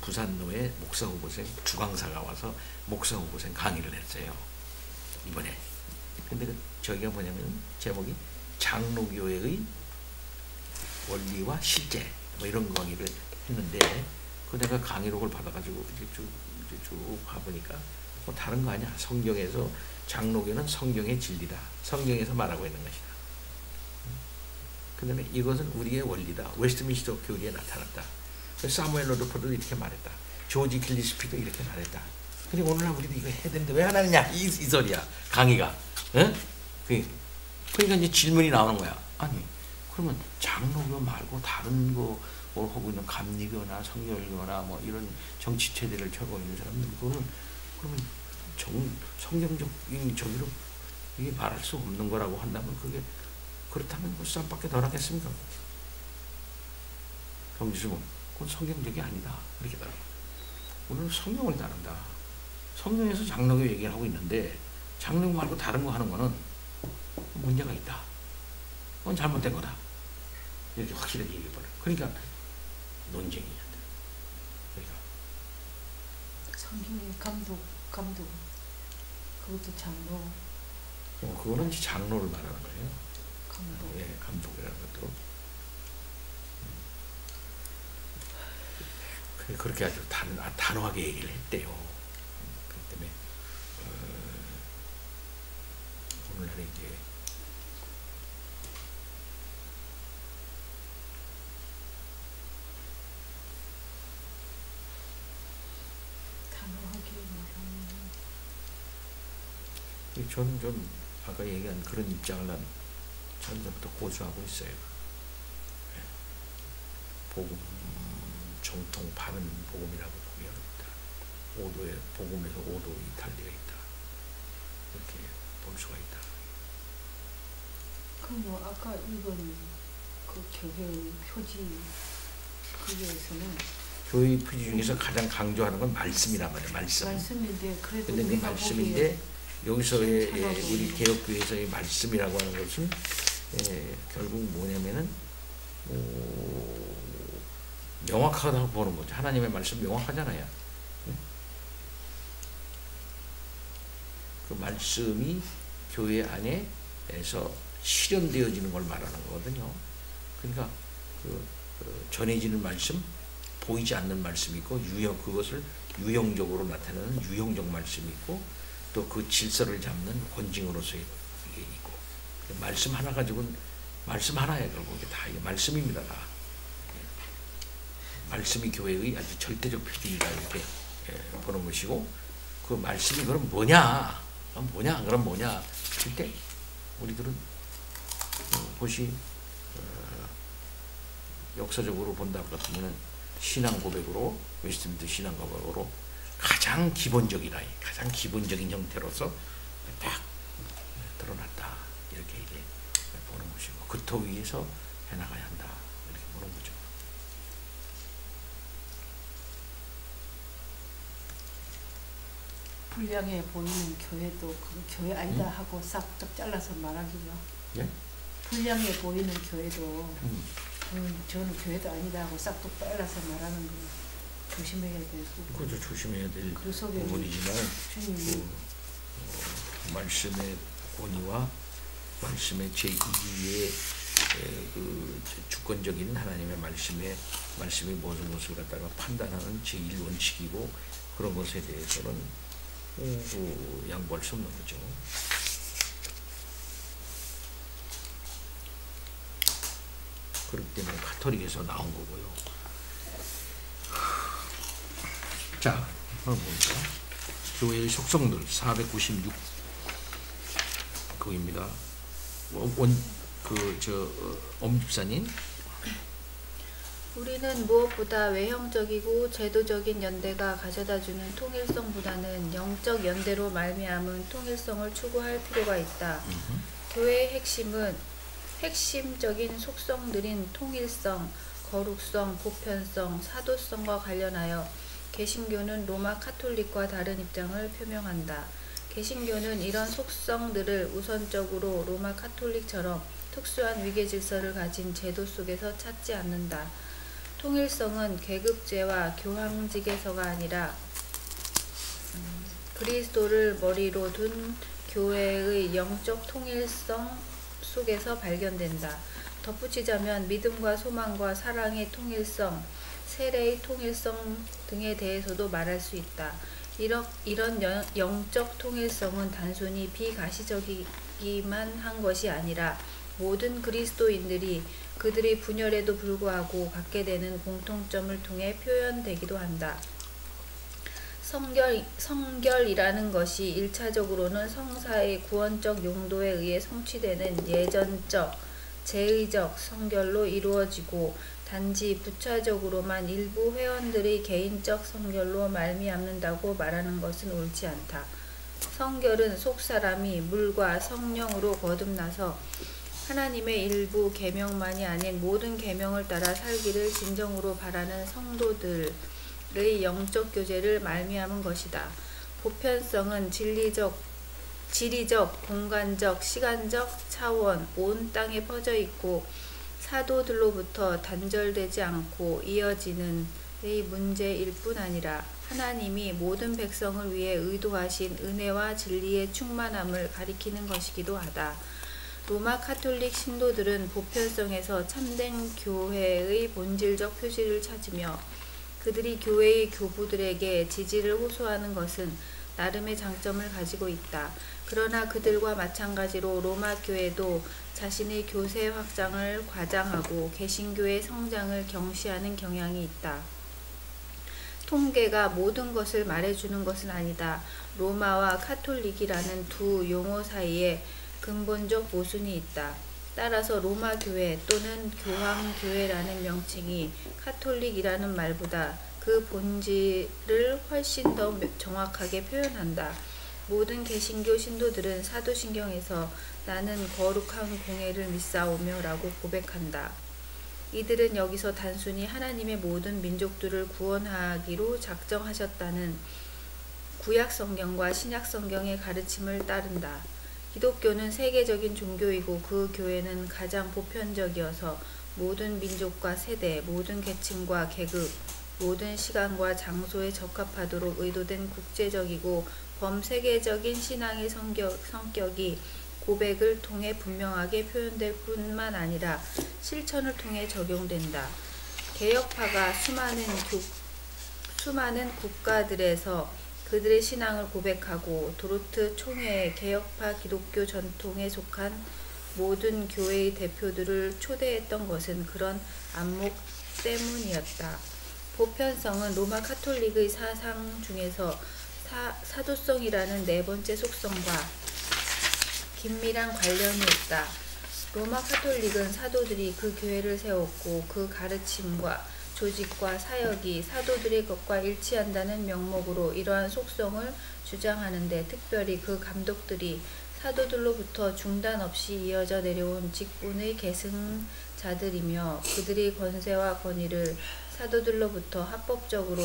부산로에 목사 후보생 주강사가 와서 목사 후보생 강의를 했어요. 이번에. 근데 저기가 뭐냐면 제목이 장로교회의 원리와 실제 뭐 이런 강의를 했는데 그 내가 강의록을 받아가지고 이제 쭉 가보니까 뭐 다른 거 아니야. 성경에서 장로교는 성경의 진리다. 성경에서 말하고 있는 것이다. 그 다음에 이것은 우리의 원리다. 웨스트민스터 교리에 나타났다. 사무엘 러더포드도 이렇게 말했다. 조지 길리스피도 이렇게 말했다. 근데 오늘날 우리도 이거 해야 되는데 왜 안 하느냐 이 소리야. 강의가. 그러니까 이제 질문이 나오는 거야. 아니 그러면 장로교 말고 다른 거 하고 있는 감리교나 성결교나 뭐 이런 정치 체제를 펴고 있는 사람들 그러면 성경적인 저기로 이게 말할 수 없는 거라고 한다면 그게 그렇다면 그 싸움밖에 덜 하겠습니까? 정지수는 그건 성경적이 아니다. 이렇게 따라. 오늘 성경을 따른다. 성경에서 장로교 얘기를 하고 있는데 장로교 말고 다른 거 하는 거는 문제가 있다. 그건 잘못된 거다. 이렇게 확실하게 얘기해버려. 그러니까 논쟁이야. 그러니까 성경의 감독 그것도 장로. 그거는 이제 장로를 말하는 거예요. 감독. 예, 감독이라는 것도. 그렇게 아주 단호하게 얘기를 했대요. 그렇기 때문에 오늘날에 이제 단호하게 말하는. 저는 좀 아까 얘기한 그런 입장을 난 전부터 고수하고 있어요. 복음 정통 바른 복음이라고 보면 오도의 복음에서 오도 이탈리가 있다. 이렇게 볼 수가 있다. 뭐 아까 읽은 그 교회 표지 거기에서는 교회 표지 중에서 가장 강조하는 건 말씀이란 말이에요. 말씀인데 그래도 근데 그 우리가 말씀인데 여기서의 시원하고 우리 개혁교회에서의 말씀이라고 하는 것은 결국 뭐냐면은 명확하다고 보는 거죠. 하나님의 말씀 명확하잖아요. 그 말씀이 교회 안에서 실현되어지는 걸 말하는 거거든요. 그러니까 전해지는 말씀, 보이지 않는 말씀이 있고 그것을 유형적으로 나타내는 유형적 말씀이 있고 또 그 질서를 잡는 권징으로서의 이게 있고 말씀 하나 가지고는 말씀 하나에 결국 다 이게 말씀입니다. 다. 말씀이 교회의 아주 절대적 표징이다 이렇게 보는 것이고 그 말씀이 그럼 뭐냐? 그럼 뭐냐? 할 때 우리들은 그것이 역사적으로 본다 같으면 신앙 고백으로 웨스트민스터 신앙 고백으로 가장 기본적인 형태로서 딱 드러났다 이렇게 이제 보는 것이고 그 토 위에서 해나가야 한다 이렇게 보는 거죠. 불량해 보이는 교회도 그 교회 아니다 하고 싹둑 잘라서 말하기요. 예? 불량해 보이는 교회도 저는 교회도 아니다 하고 싹둑 잘라서 말하는 거 조심해야 되고. 그것도 조심해야 될 그 속에 부분이지만 주님이 말씀의 권위와 말씀의 제2의 그 주권적인 하나님의 말씀이 무슨 것을 갖다가 판단하는 제1원칙이고 그런 것에 대해서는 양보할 수 없는 거죠. 그렇기 때문에 가톨릭에서 나온 거고요. 자, 봅니다. 교회의 속성들 496 거기입니다. 엄집사님. 우리는 무엇보다 외형적이고 제도적인 연대가 가져다주는 통일성보다는 영적 연대로 말미암은 통일성을 추구할 필요가 있다. 교회의 핵심적인 속성들인 통일성, 거룩성, 보편성, 사도성과 관련하여 개신교는 로마 카톨릭과 다른 입장을 표명한다. 개신교는 이런 속성들을 우선적으로 로마 카톨릭처럼 특수한 위계 질서를 가진 제도 속에서 찾지 않는다. 통일성은 계급제와 교황직에서가 아니라 그리스도를 머리로 둔 교회의 영적 통일성 속에서 발견된다. 덧붙이자면 믿음과 소망과 사랑의 통일성, 세례의 통일성 등에 대해서도 말할 수 있다. 이런 영적 통일성은 단순히 비가시적이기만 한 것이 아니라 모든 그리스도인들이 그들의 분열에도 불구하고 갖게 되는 공통점을 통해 표현되기도 한다. 성결이라는 것이 일차적으로는 성사의 구원적 용도에 의해 성취되는 예전적, 제의적 성결로 이루어지고 단지 부차적으로만 일부 회원들의 개인적 성결로 말미암는다고 말하는 것은 옳지 않다. 성결은 속사람이 물과 성령으로 거듭나서 하나님의 일부 계명만이 아닌 모든 계명을 따라 살기를 진정으로 바라는 성도들의 영적 교제를 말미암은 것이다. 보편성은 지리적, 공간적, 시간적 차원 온 땅에 퍼져 있고 사도들로부터 단절되지 않고 이어지는 의 문제일 뿐 아니라 하나님이 모든 백성을 위해 의도하신 은혜와 진리의 충만함을 가리키는 것이기도 하다. 로마 카톨릭 신도들은 보편성에서 참된 교회의 본질적 표시를 찾으며 그들이 교회의 교부들에게 지지를 호소하는 것은 나름의 장점을 가지고 있다. 그러나 그들과 마찬가지로 로마 교회도 자신의 교세 확장을 과장하고 개신교의 성장을 경시하는 경향이 있다. 통계가 모든 것을 말해주는 것은 아니다. 로마와 카톨릭이라는 두 용어 사이에 근본적 모순이 있다. 따라서 로마 교회 또는 교황 교회라는 명칭이 카톨릭이라는 말보다 그 본질을 훨씬 더 정확하게 표현한다. 모든 개신교 신도들은 사도신경에서 나는 거룩한 공예를 믿사오며 라고 고백한다. 이들은 여기서 단순히 하나님의 모든 민족들을 구원하기로 작정하셨다는 구약성경과 신약성경의 가르침을 따른다. 기독교는 세계적인 종교이고 그 교회는 가장 보편적이어서 모든 민족과 세대, 모든 계층과 계급, 모든 시간과 장소에 적합하도록 의도된 국제적이고 범세계적인 신앙의 성격이 고백을 통해 분명하게 표현될 뿐만 아니라 실천을 통해 적용된다. 개혁파가 수많은 국가들에서 그들의 신앙을 고백하고 도르트 총회에 개혁파 기독교 전통에 속한 모든 교회의 대표들을 초대했던 것은 그런 안목 때문이었다. 보편성은 로마 카톨릭의 사상 중에서 사도성이라는 네 번째 속성과 긴밀한 관련이 있다. 로마 카톨릭은 사도들이 그 교회를 세웠고 그 가르침과 조직과 사역이 사도들의 것과 일치한다는 명목으로 이러한 속성을 주장하는데, 특별히 그 감독들이 사도들로부터 중단 없이 이어져 내려온 직분의 계승자들이며 그들의 권세와 권위를 사도들로부터 합법적으로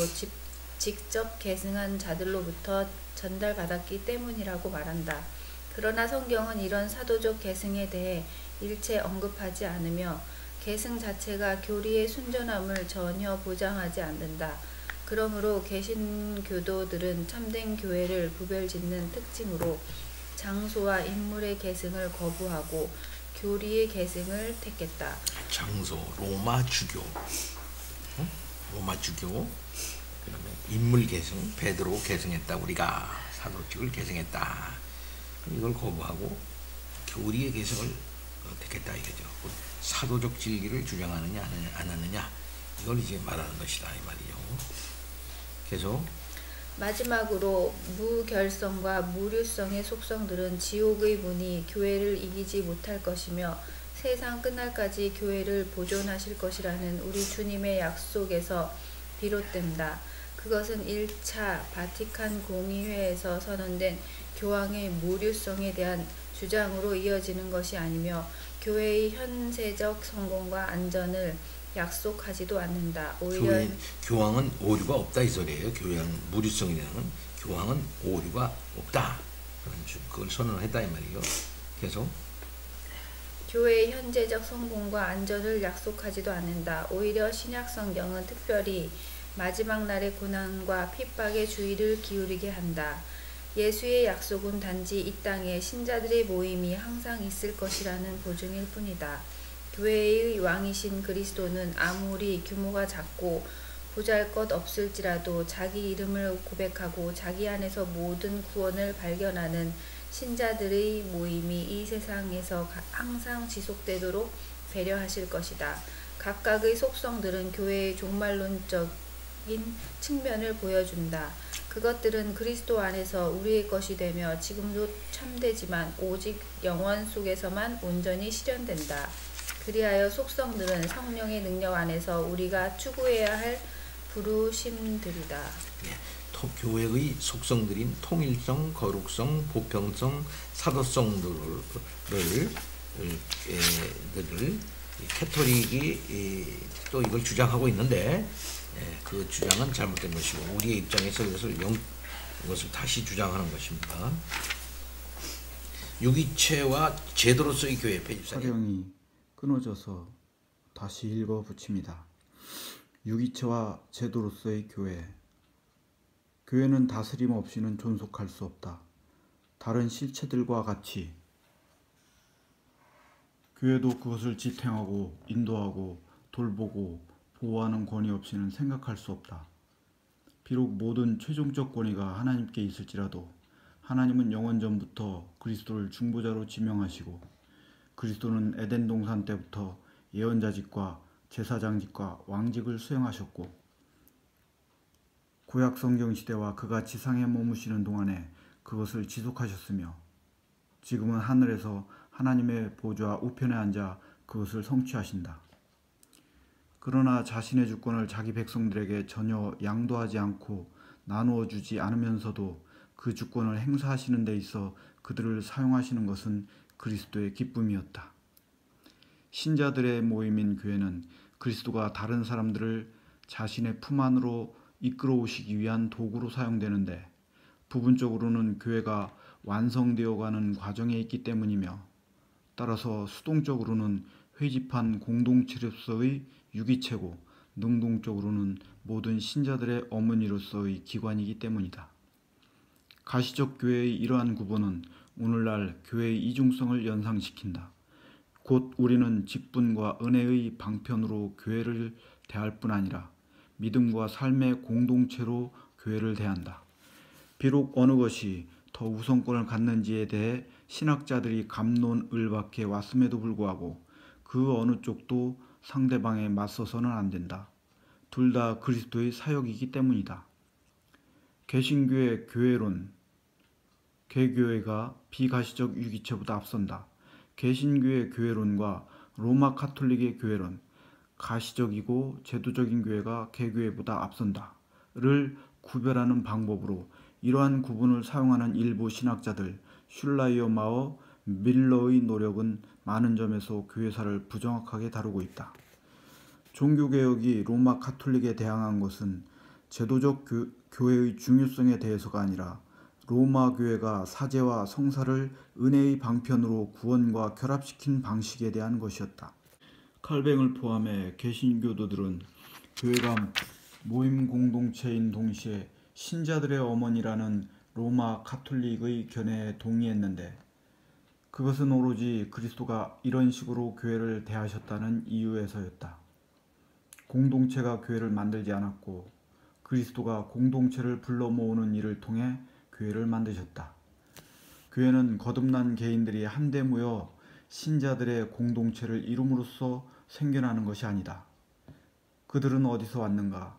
직접 계승한 자들로부터 전달받았기 때문이라고 말한다. 그러나 성경은 이런 사도적 계승에 대해 일체 언급하지 않으며 계승 자체가 교리의 순전함을 전혀 보장하지 않는다. 그러므로 개신교도들은 참된 교회를 구별짓는 특징으로 장소와 인물의 계승을 거부하고 교리의 계승을 택했다. 장소, 로마 주교, 로마 주교, 그다음에 인물 계승, 베드로 계승했다. 우리가 사도직을 계승했다. 이걸 거부하고 교리의 계승을 택했다 이거죠. 사도적 진리를 주장하느냐 안 하느냐 이걸 이제 말하는 것이다 이 말이요. 계속 마지막으로 무결성과 무류성의 속성들은 지옥의 문이 교회를 이기지 못할 것이며 세상 끝날까지 교회를 보존하실 것이라는 우리 주님의 약속에서 비롯된다. 그것은 1차 바티칸 공의회에서 선언된 교황의 무류성에 대한 주장으로 이어지는 것이 아니며 교회의 현세적 성공과 안전을 약속하지도 않는다. 오히려 교황은 오류가 없다 이 소리예요. 교황 무류성이라는 건 교황은 오류가 없다. 그걸 선언했다 이 말이에요. 계속 교회의 현재적 성공과 안전을 약속하지도 않는다. 오히려 신약 성경은 특별히 마지막 날의 고난과 핍박에 주의를 기울이게 한다. 예수의 약속은 단지 이 땅에 신자들의 모임이 항상 있을 것이라는 보증일 뿐이다. 교회의 왕이신 그리스도는 아무리 규모가 작고 보잘것없을지라도 자기 이름을 고백하고 자기 안에서 모든 구원을 발견하는 신자들의 모임이 이 세상에서 항상 지속되도록 배려하실 것이다. 각각의 속성들은 교회의 종말론적인 측면을 보여준다. 그것들은 그리스도 안에서 우리의 것이 되며 지금도 참되지만 오직 영원 속에서만 온전히 실현된다. 그리하여 속성들은 성령의 능력 안에서 우리가 추구해야 할 부르심들이다. 교회의 속성들인 통일성, 거룩성, 보편성, 사도성들을 캐톨릭이 또 이걸 주장하고 있는데 그 주장은 잘못된 것이고 우리의 입장에서 이것을 다시 주장하는 것입니다. 유기체와 제도로서의 교회 페이지 촬영이 끊어져서 다시 읽어 붙입니다. 유기체와 제도로서의 교회. 교회는 다스림 없이는 존속할 수 없다. 다른 실체들과 같이 교회도 그것을 지탱하고 인도하고 돌보고 보호하는 권위 없이는 생각할 수 없다. 비록 모든 최종적 권위가 하나님께 있을지라도 하나님은 영원 전부터 그리스도를 중보자로 지명하시고 그리스도는 에덴 동산 때부터 예언자직과 제사장직과 왕직을 수행하셨고 구약 성경 시대와 그가 지상에 머무시는 동안에 그것을 지속하셨으며 지금은 하늘에서 하나님의 보좌 우편에 앉아 그것을 성취하신다. 그러나 자신의 주권을 자기 백성들에게 전혀 양도하지 않고 나누어 주지 않으면서도 그 주권을 행사하시는 데 있어 그들을 사용하시는 것은 그리스도의 기쁨이었다. 신자들의 모임인 교회는 그리스도가 다른 사람들을 자신의 품 안으로 이끌어 오시기 위한 도구로 사용되는데 부분적으로는 교회가 완성되어가는 과정에 있기 때문이며 따라서 수동적으로는 회집한 공동체로서의 유기체고 능동적으로는 모든 신자들의 어머니로서의 기관이기 때문이다. 가시적 교회의 이러한 구분은 오늘날 교회의 이중성을 연상시킨다. 곧 우리는 직분과 은혜의 방편으로 교회를 대할 뿐 아니라 믿음과 삶의 공동체로 교회를 대한다. 비록 어느 것이 더 우선권을 갖는지에 대해 신학자들이 갑론을박해 왔음에도 불구하고 그 어느 쪽도 상대방에 맞서서는 안 된다. 둘 다 그리스도의 사역이기 때문이다. 개신교의 교회론, 개교회가 비가시적 유기체보다 앞선다. 개신교의 교회론과 로마 가톨릭의 교회론, 가시적이고 제도적인 교회가 개교회보다 앞선다를 구별하는 방법으로 이러한 구분을 사용하는 일부 신학자들 슐라이어마어, 밀러의 노력은 많은 점에서 교회사를 부정확하게 다루고 있다. 종교개혁이 로마 가톨릭에 대항한 것은 제도적 교회의 중요성에 대해서가 아니라 로마 교회가 사제와 성사를 은혜의 방편으로 구원과 결합시킨 방식에 대한 것이었다. 칼뱅을 포함해 개신교도들은 교회가 모임 공동체인 동시에 신자들의 어머니라는 로마 가톨릭의 견해에 동의했는데 그것은 오로지 그리스도가 이런 식으로 교회를 대하셨다는 이유에서였다. 공동체가 교회를 만들지 않았고 그리스도가 공동체를 불러 모으는 일을 통해 교회를 만드셨다. 교회는 거듭난 개인들이 한데 모여 신자들의 공동체를 이룸으로써 생겨나는 것이 아니다. 그들은 어디서 왔는가?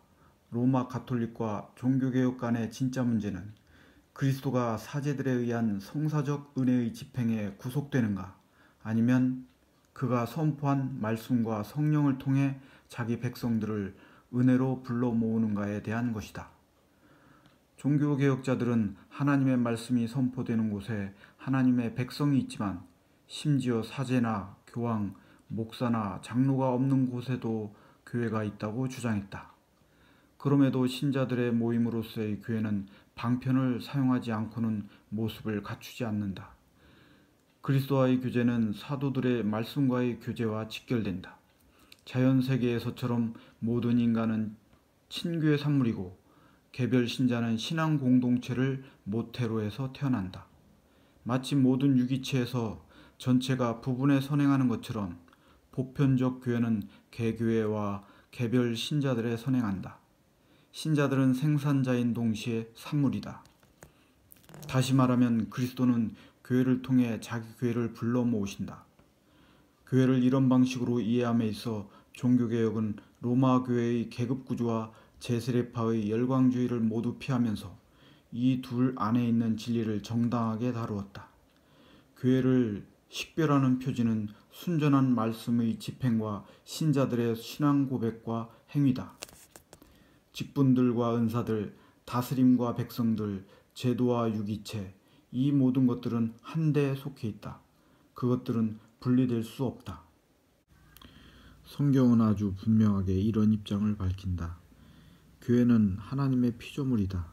로마 가톨릭과 종교개혁 간의 진짜 문제는 그리스도가 사제들에 의한 성사적 은혜의 집행에 구속되는가? 아니면 그가 선포한 말씀과 성령을 통해 자기 백성들을 은혜로 불러 모으는가에 대한 것이다. 종교개혁자들은 하나님의 말씀이 선포되는 곳에 하나님의 백성이 있지만 심지어 사제나 교황, 목사나 장로가 없는 곳에도 교회가 있다고 주장했다. 그럼에도 신자들의 모임으로서의 교회는 방편을 사용하지 않고는 모습을 갖추지 않는다. 그리스도와의 교제는 사도들의 말씀과의 교제와 직결된다. 자연세계에서처럼 모든 인간은 친교의 산물이고 개별 신자는 신앙 공동체를 모태로 해서 태어난다. 마치 모든 유기체에서 전체가 부분에 선행하는 것처럼 보편적 교회는 개교회와 개별 신자들에 선행한다. 신자들은 생산자인 동시에 산물이다. 다시 말하면 그리스도는 교회를 통해 자기 교회를 불러 모으신다. 교회를 이런 방식으로 이해함에 있어 종교개혁은 로마 교회의 계급구조와 제세례파의 열광주의를 모두 피하면서 이 둘 안에 있는 진리를 정당하게 다루었다. 교회를 식별하는 표지는 순전한 말씀의 집행과 신자들의 신앙 고백과 행위다. 직분들과 은사들, 다스림과 백성들, 제도와 유기체, 이 모든 것들은 한데에 속해 있다. 그것들은 분리될 수 없다. 성경은 아주 분명하게 이런 입장을 밝힌다. 교회는 하나님의 피조물이다.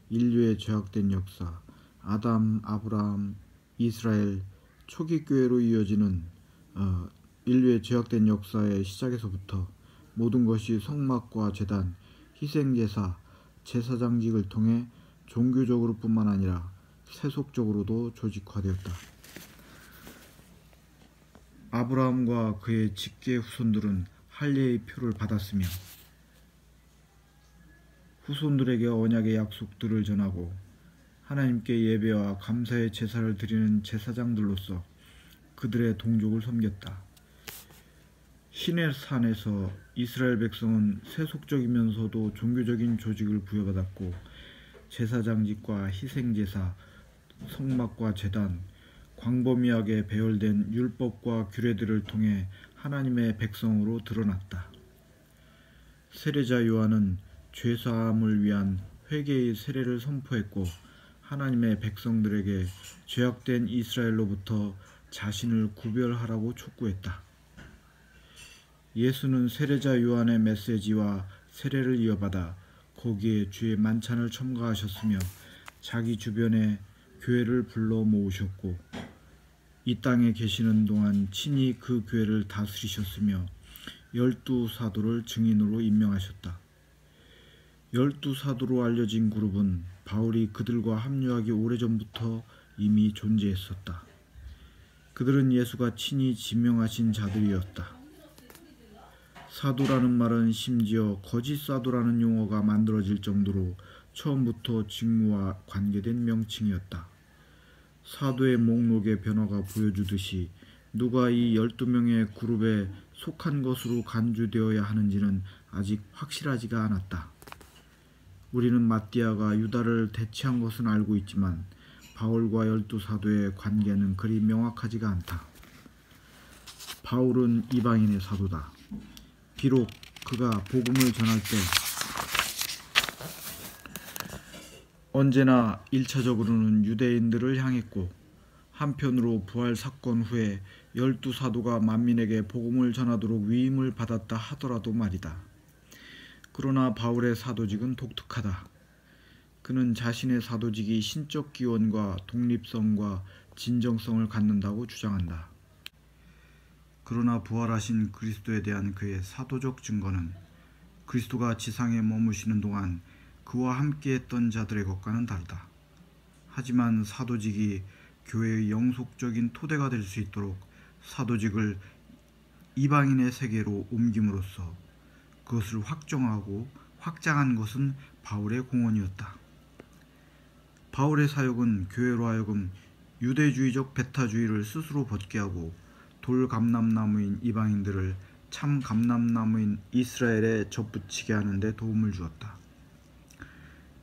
인류의 죄악된 역사, 아담, 아브라함, 이스라엘, 초기 교회로 이어지는 인류의 죄악된 역사의 시작에서부터 모든 것이 성막과 제단, 희생제사, 제사장직을 통해 종교적으로 뿐만 아니라 세속적으로도 조직화되었다. 아브라함과 그의 직계 후손들은 할례의 표를 받았으며 후손들에게 언약의 약속들을 전하고 하나님께 예배와 감사의 제사를 드리는 제사장들로서 그들의 동족을 섬겼다. 시내산에서 이스라엘 백성은 세속적이면서도 종교적인 조직을 부여받았고 제사장직과 희생제사, 성막과 제단, 광범위하게 배열된 율법과 규례들을 통해 하나님의 백성으로 드러났다. 세례자 요한은 죄사함을 위한 회개의 세례를 선포했고 하나님의 백성들에게 죄악된 이스라엘로부터 자신을 구별하라고 촉구했다. 예수는 세례자 요한의 메시지와 세례를 이어받아 거기에 주의 만찬을 첨가하셨으며 자기 주변에 교회를 불러 모으셨고 이 땅에 계시는 동안 친히 그 교회를 다스리셨으며 12사도를 증인으로 임명하셨다. 12사도로 알려진 그룹은 바울이 그들과 합류하기 오래전부터 이미 존재했었다. 그들은 예수가 친히 지명하신 자들이었다. 사도라는 말은 심지어 거짓 사도라는 용어가 만들어질 정도로 처음부터 직무와 관계된 명칭이었다. 사도의 목록의 변화가 보여주듯이 누가 이 12명의 그룹에 속한 것으로 간주되어야 하는지는 아직 확실하지가 않았다. 우리는 마띠아가 유다를 대치한 것은 알고 있지만 바울과 12사도의 관계는 그리 명확하지가 않다. 바울은 이방인의 사도다. 비록 그가 복음을 전할 때 언제나 1차적으로는 유대인들을 향했고 한편으로 부활 사건 후에 12사도가 만민에게 복음을 전하도록 위임을 받았다 하더라도 말이다. 그러나 바울의 사도직은 독특하다. 그는 자신의 사도직이 신적 기원과 독립성과 진정성을 갖는다고 주장한다. 그러나 부활하신 그리스도에 대한 그의 사도적 증거는 그리스도가 지상에 머무시는 동안 그와 함께했던 자들의 것과는 다르다. 하지만 사도직이 교회의 영속적인 토대가 될 수 있도록 사도직을 이방인의 세계로 옮김으로써 그것을 확정하고 확장한 것은 바울의 공헌이었다. 바울의 사역은 교회로 하여금 유대주의적 배타주의를 스스로 벗게 하고 돌감람나무인 이방인들을 참 감람나무인 이스라엘에 접붙이게 하는 데 도움을 주었다.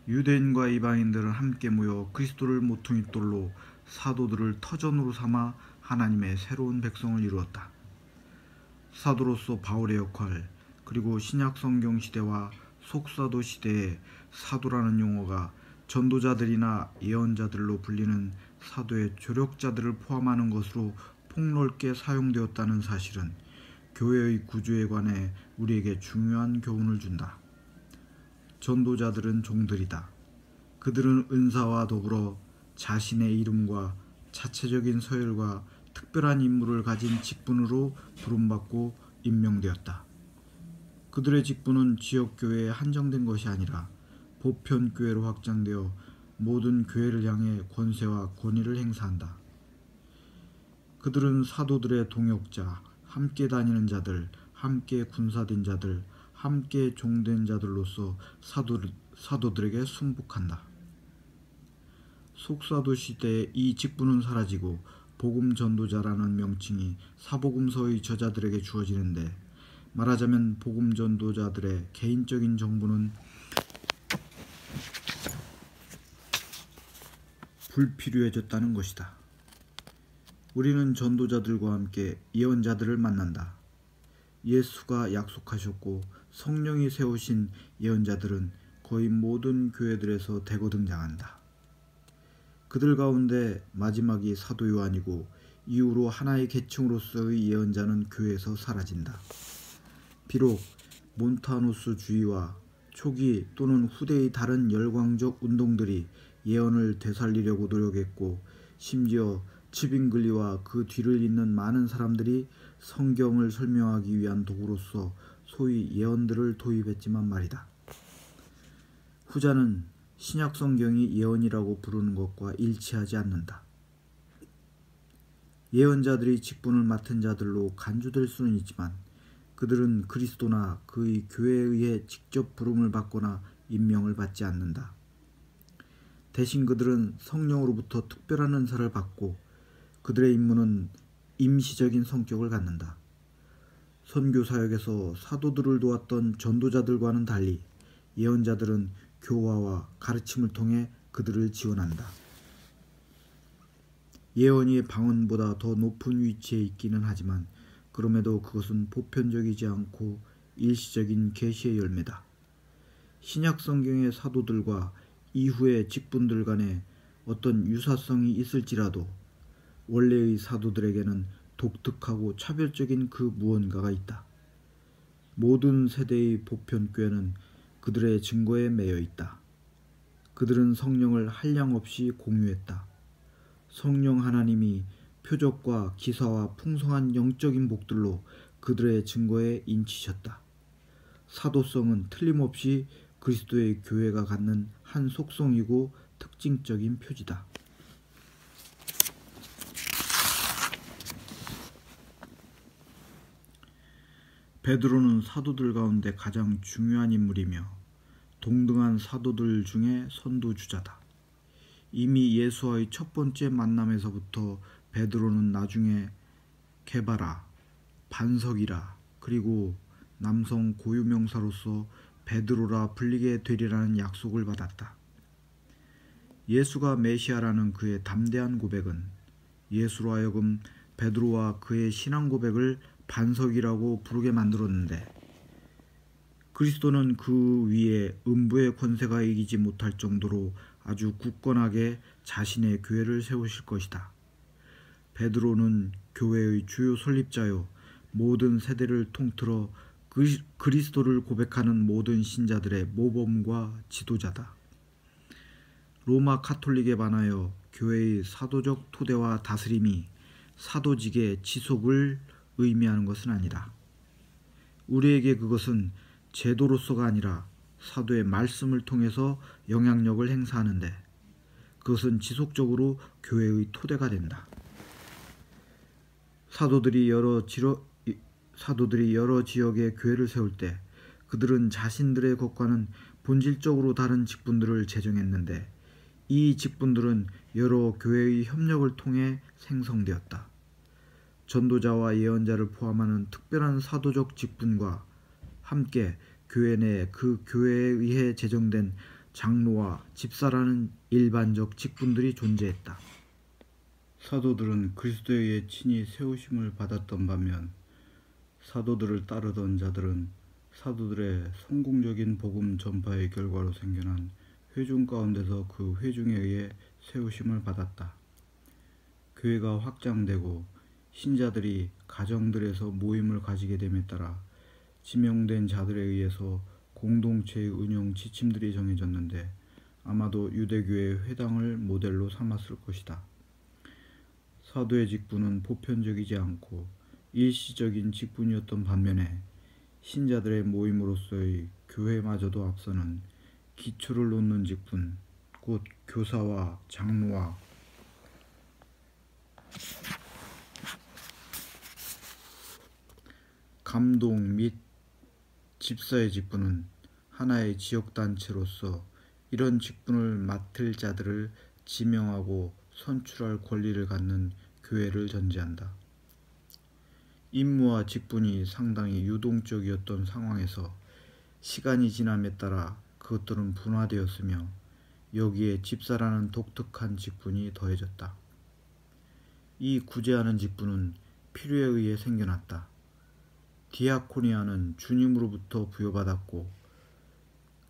유대인과 이방인들은 함께 모여 그리스도를 모퉁이돌로 사도들을 터전으로 삼아 하나님의 새로운 백성을 이루었다. 사도로서 바울의 역할, 그리고 신약 성경 시대와 속사도 시대에 사도라는 용어가 전도자들이나 예언자들로 불리는 사도의 조력자들을 포함하는 것으로 폭넓게 사용되었다는 사실은 교회의 구조에 관해 우리에게 중요한 교훈을 준다. 전도자들은 종들이다. 그들은 은사와 더불어 자신의 이름과 자체적인 서열과 특별한 임무를 가진 직분으로 부름받고 임명되었다. 그들의 직분은 지역교회에 한정된 것이 아니라 보편교회로 확장되어 모든 교회를 향해 권세와 권위를 행사한다. 그들은 사도들의 동역자, 함께 다니는 자들, 함께 군사된 자들, 함께 종된 자들로서 사도들에게 순복한다. 속사도 시대에 이 직분은 사라지고 복음 전도자라는 명칭이 사복음서의 저자들에게 주어지는데, 말하자면 복음 전도자들의 개인적인 정보는 불필요해졌다는 것이다. 우리는 전도자들과 함께 예언자들을 만난다. 예수가 약속하셨고 성령이 세우신 예언자들은 거의 모든 교회들에서 대거 등장한다. 그들 가운데 마지막이 사도 요한이고 이후로 하나의 계층으로서의 예언자는 교회에서 사라진다. 비록 몬타누스 주의와 초기 또는 후대의 다른 열광적 운동들이 예언을 되살리려고 노력했고, 심지어 츠빙글리와 그 뒤를 잇는 많은 사람들이 성경을 설명하기 위한 도구로서 소위 예언들을 도입했지만 말이다. 후자는 신약 성경이 예언이라고 부르는 것과 일치하지 않는다. 예언자들이 직분을 맡은 자들로 간주될 수는 있지만 그들은 그리스도나 그의 교회에 의해 직접 부름을 받거나 임명을 받지 않는다. 대신 그들은 성령으로부터 특별한 은사를 받고 그들의 임무는 임시적인 성격을 갖는다. 선교사역에서 사도들을 도왔던 전도자들과는 달리 예언자들은 교화와 가르침을 통해 그들을 지원한다. 예언이 방언보다 더 높은 위치에 있기는 하지만 그럼에도 그것은 보편적이지 않고 일시적인 계시의 열매다. 신약 성경의 사도들과 이후의 직분들 간에 어떤 유사성이 있을지라도 원래의 사도들에게는 독특하고 차별적인 그 무언가가 있다. 모든 세대의 보편교회는 그들의 증거에 매여 있다. 그들은 성령을 한량없이 공유했다. 성령 하나님이 표적과 기사와 풍성한 영적인 복들로 그들의 증거에 인치셨다. 사도성은 틀림없이 그리스도의 교회가 갖는 한 속성이고 특징적인 표지다. 베드로는 사도들 가운데 가장 중요한 인물이며 동등한 사도들 중에 선두주자다. 이미 예수와의 첫 번째 만남에서부터 베드로는 나중에 게바라, 반석이라, 그리고 남성 고유명사로서 베드로라 불리게 되리라는 약속을 받았다. 예수가 메시아라는 그의 담대한 고백은 예수로 하여금 베드로와 그의 신앙 고백을 반석이라고 부르게 만들었는데, 그리스도는 그 위에 음부의 권세가 이기지 못할 정도로 아주 굳건하게 자신의 교회를 세우실 것이다. 베드로는 교회의 주요 설립자요, 모든 세대를 통틀어 그리스도를 고백하는 모든 신자들의 모범과 지도자다. 로마 카톨릭에 반하여 교회의 사도적 토대와 다스림이 사도직의 지속을 의미하는 것은 아니다. 우리에게 그것은 제도로서가 아니라 사도의 말씀을 통해서 영향력을 행사하는데, 그것은 지속적으로 교회의 토대가 된다. 사도들이 여러 지역의 교회를 세울 때 그들은 자신들의 것과는 본질적으로 다른 직분들을 제정했는데, 이 직분들은 여러 교회의 협력을 통해 생성되었다. 전도자와 예언자를 포함하는 특별한 사도적 직분과 함께 교회 내 그 교회에 의해 제정된 장로와 집사라는 일반적 직분들이 존재했다. 사도들은 그리스도에 의해 친히 세우심을 받았던 반면, 사도들을 따르던 자들은 사도들의 성공적인 복음 전파의 결과로 생겨난 회중 가운데서 그 회중에 의해 세우심을 받았다. 교회가 확장되고 신자들이 가정들에서 모임을 가지게 됨에 따라 지명된 자들에 의해서 공동체의 운영 지침들이 정해졌는데, 아마도 유대교의 회당을 모델로 삼았을 것이다. 사도의 직분은 보편적이지 않고 일시적인 직분이었던 반면에 신자들의 모임으로서의 교회마저도 앞서는 기초를 놓는 직분, 곧 교사와 장로와 감독 및 집사의 직분은 하나의 지역단체로서 이런 직분을 맡을 자들을 지명하고 선출할 권리를 갖는 교회를 전제한다. 임무와 직분이 상당히 유동적이었던 상황에서 시간이 지남에 따라 그것들은 분화되었으며, 여기에 집사라는 독특한 직분이 더해졌다. 이 구제하는 직분은 필요에 의해 생겨났다. 디아코니아는 주님으로부터 부여받았고,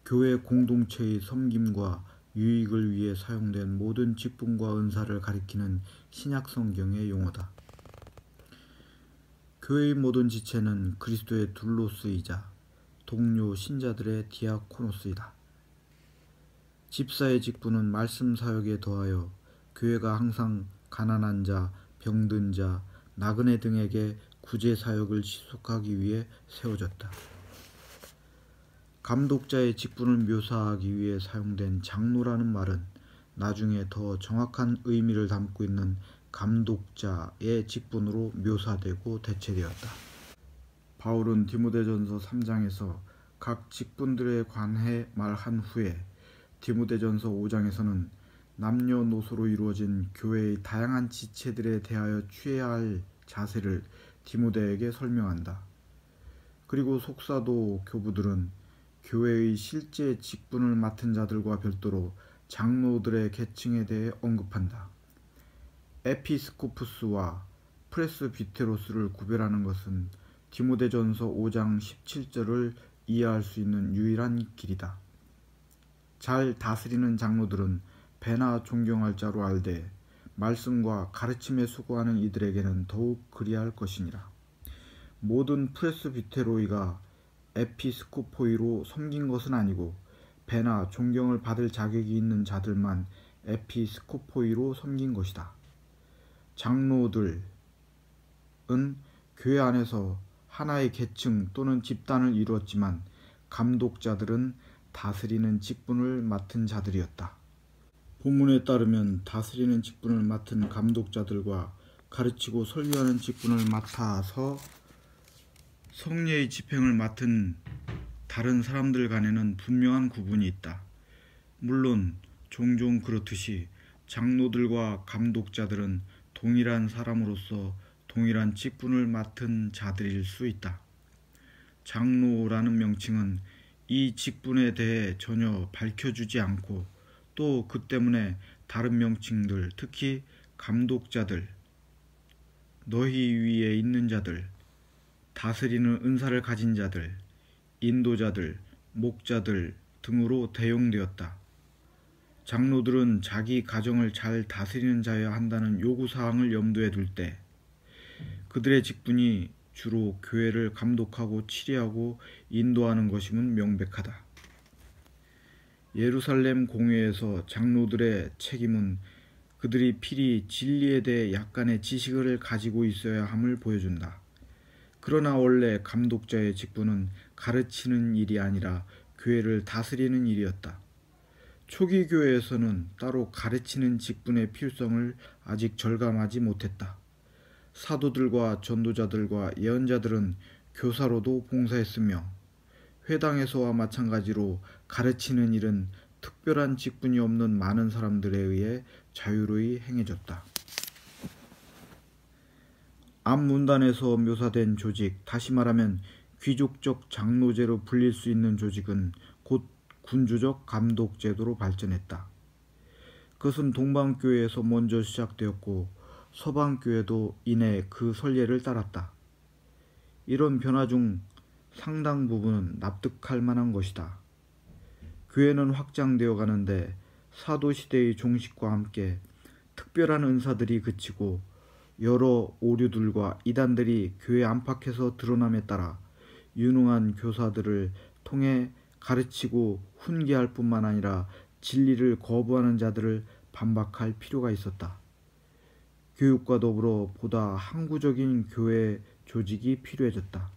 교회 공동체의 섬김과 유익을 위해 사용된 모든 직분과 은사를 가리키는 신약 성경의 용어다. 교회의 모든 지체는 그리스도의 둘로스이자 동료 신자들의 디아코노스이다. 집사의 직분은 말씀 사역에 더하여 교회가 항상 가난한 자, 병든 자, 나그네 등에게 구제 사역을 지속하기 위해 세워졌다. 감독자의 직분을 묘사하기 위해 사용된 장로라는 말은 나중에 더 정확한 의미를 담고 있는 감독자의 직분으로 묘사되고 대체되었다. 바울은 디모데전서 3장에서 각 직분들에 관해 말한 후에 디모데전서 5장에서는 남녀노소로 이루어진 교회의 다양한 지체들에 대하여 취해야 할 자세를 디모데에게 설명한다. 그리고 속사도 교부들은 교회의 실제 직분을 맡은 자들과 별도로 장로들의 계층에 대해 언급한다. 에피스코푸스와 프레스비테로스를 구별하는 것은 디모데전서 5장 17절을 이해할 수 있는 유일한 길이다. 잘 다스리는 장로들은 배나 존경할 자로 알되 말씀과 가르침에 수고하는 이들에게는 더욱 그리할 것이니라. 모든 프레스비테로이가 에피스코포이로 섬긴 것은 아니고 배나 존경을 받을 자격이 있는 자들만 에피스코포이로 섬긴 것이다. 장로들은 교회 안에서 하나의 계층 또는 집단을 이루었지만, 감독자들은 다스리는 직분을 맡은 자들이었다. 본문에 따르면 다스리는 직분을 맡은 감독자들과 가르치고 설교하는 직분을 맡아서 성례의 집행을 맡은 다른 사람들 간에는 분명한 구분이 있다. 물론 종종 그렇듯이 장로들과 감독자들은 동일한 사람으로서 동일한 직분을 맡은 자들일 수 있다. 장로라는 명칭은 이 직분에 대해 전혀 밝혀주지 않고 또 그 때문에 다른 명칭들, 특히 감독자들, 너희 위에 있는 자들, 다스리는 은사를 가진 자들, 인도자들, 목자들 등으로 대용되었다. 장로들은 자기 가정을 잘 다스리는 자여야 한다는 요구사항을 염두에 둘 때 그들의 직분이 주로 교회를 감독하고 치리하고 인도하는 것임은 명백하다. 예루살렘 공회에서 장로들의 책임은 그들이 필히 진리에 대해 약간의 지식을 가지고 있어야 함을 보여준다. 그러나 원래 감독자의 직분은 가르치는 일이 아니라 교회를 다스리는 일이었다. 초기 교회에서는 따로 가르치는 직분의 필요성을 아직 절감하지 못했다. 사도들과 전도자들과 예언자들은 교사로도 봉사했으며 회당에서와 마찬가지로 가르치는 일은 특별한 직분이 없는 많은 사람들에 의해 자유로이 행해졌다. 앞문단에서 묘사된 조직, 다시 말하면 귀족적 장로제로 불릴 수 있는 조직은 곧 군주적 감독제도로 발전했다. 그것은 동방교회에서 먼저 시작되었고 서방교회도 이내 그 선례를 따랐다. 이런 변화 중 상당 부분은 납득할 만한 것이다. 교회는 확장되어 가는데 사도시대의 종식과 함께 특별한 은사들이 그치고 여러 오류들과 이단들이 교회 안팎에서 드러남에 따라 유능한 교사들을 통해 가르치고 훈계할 뿐만 아니라 진리를 거부하는 자들을 반박할 필요가 있었다. 교육과 더불어 보다 항구적인 교회 조직이 필요해졌다.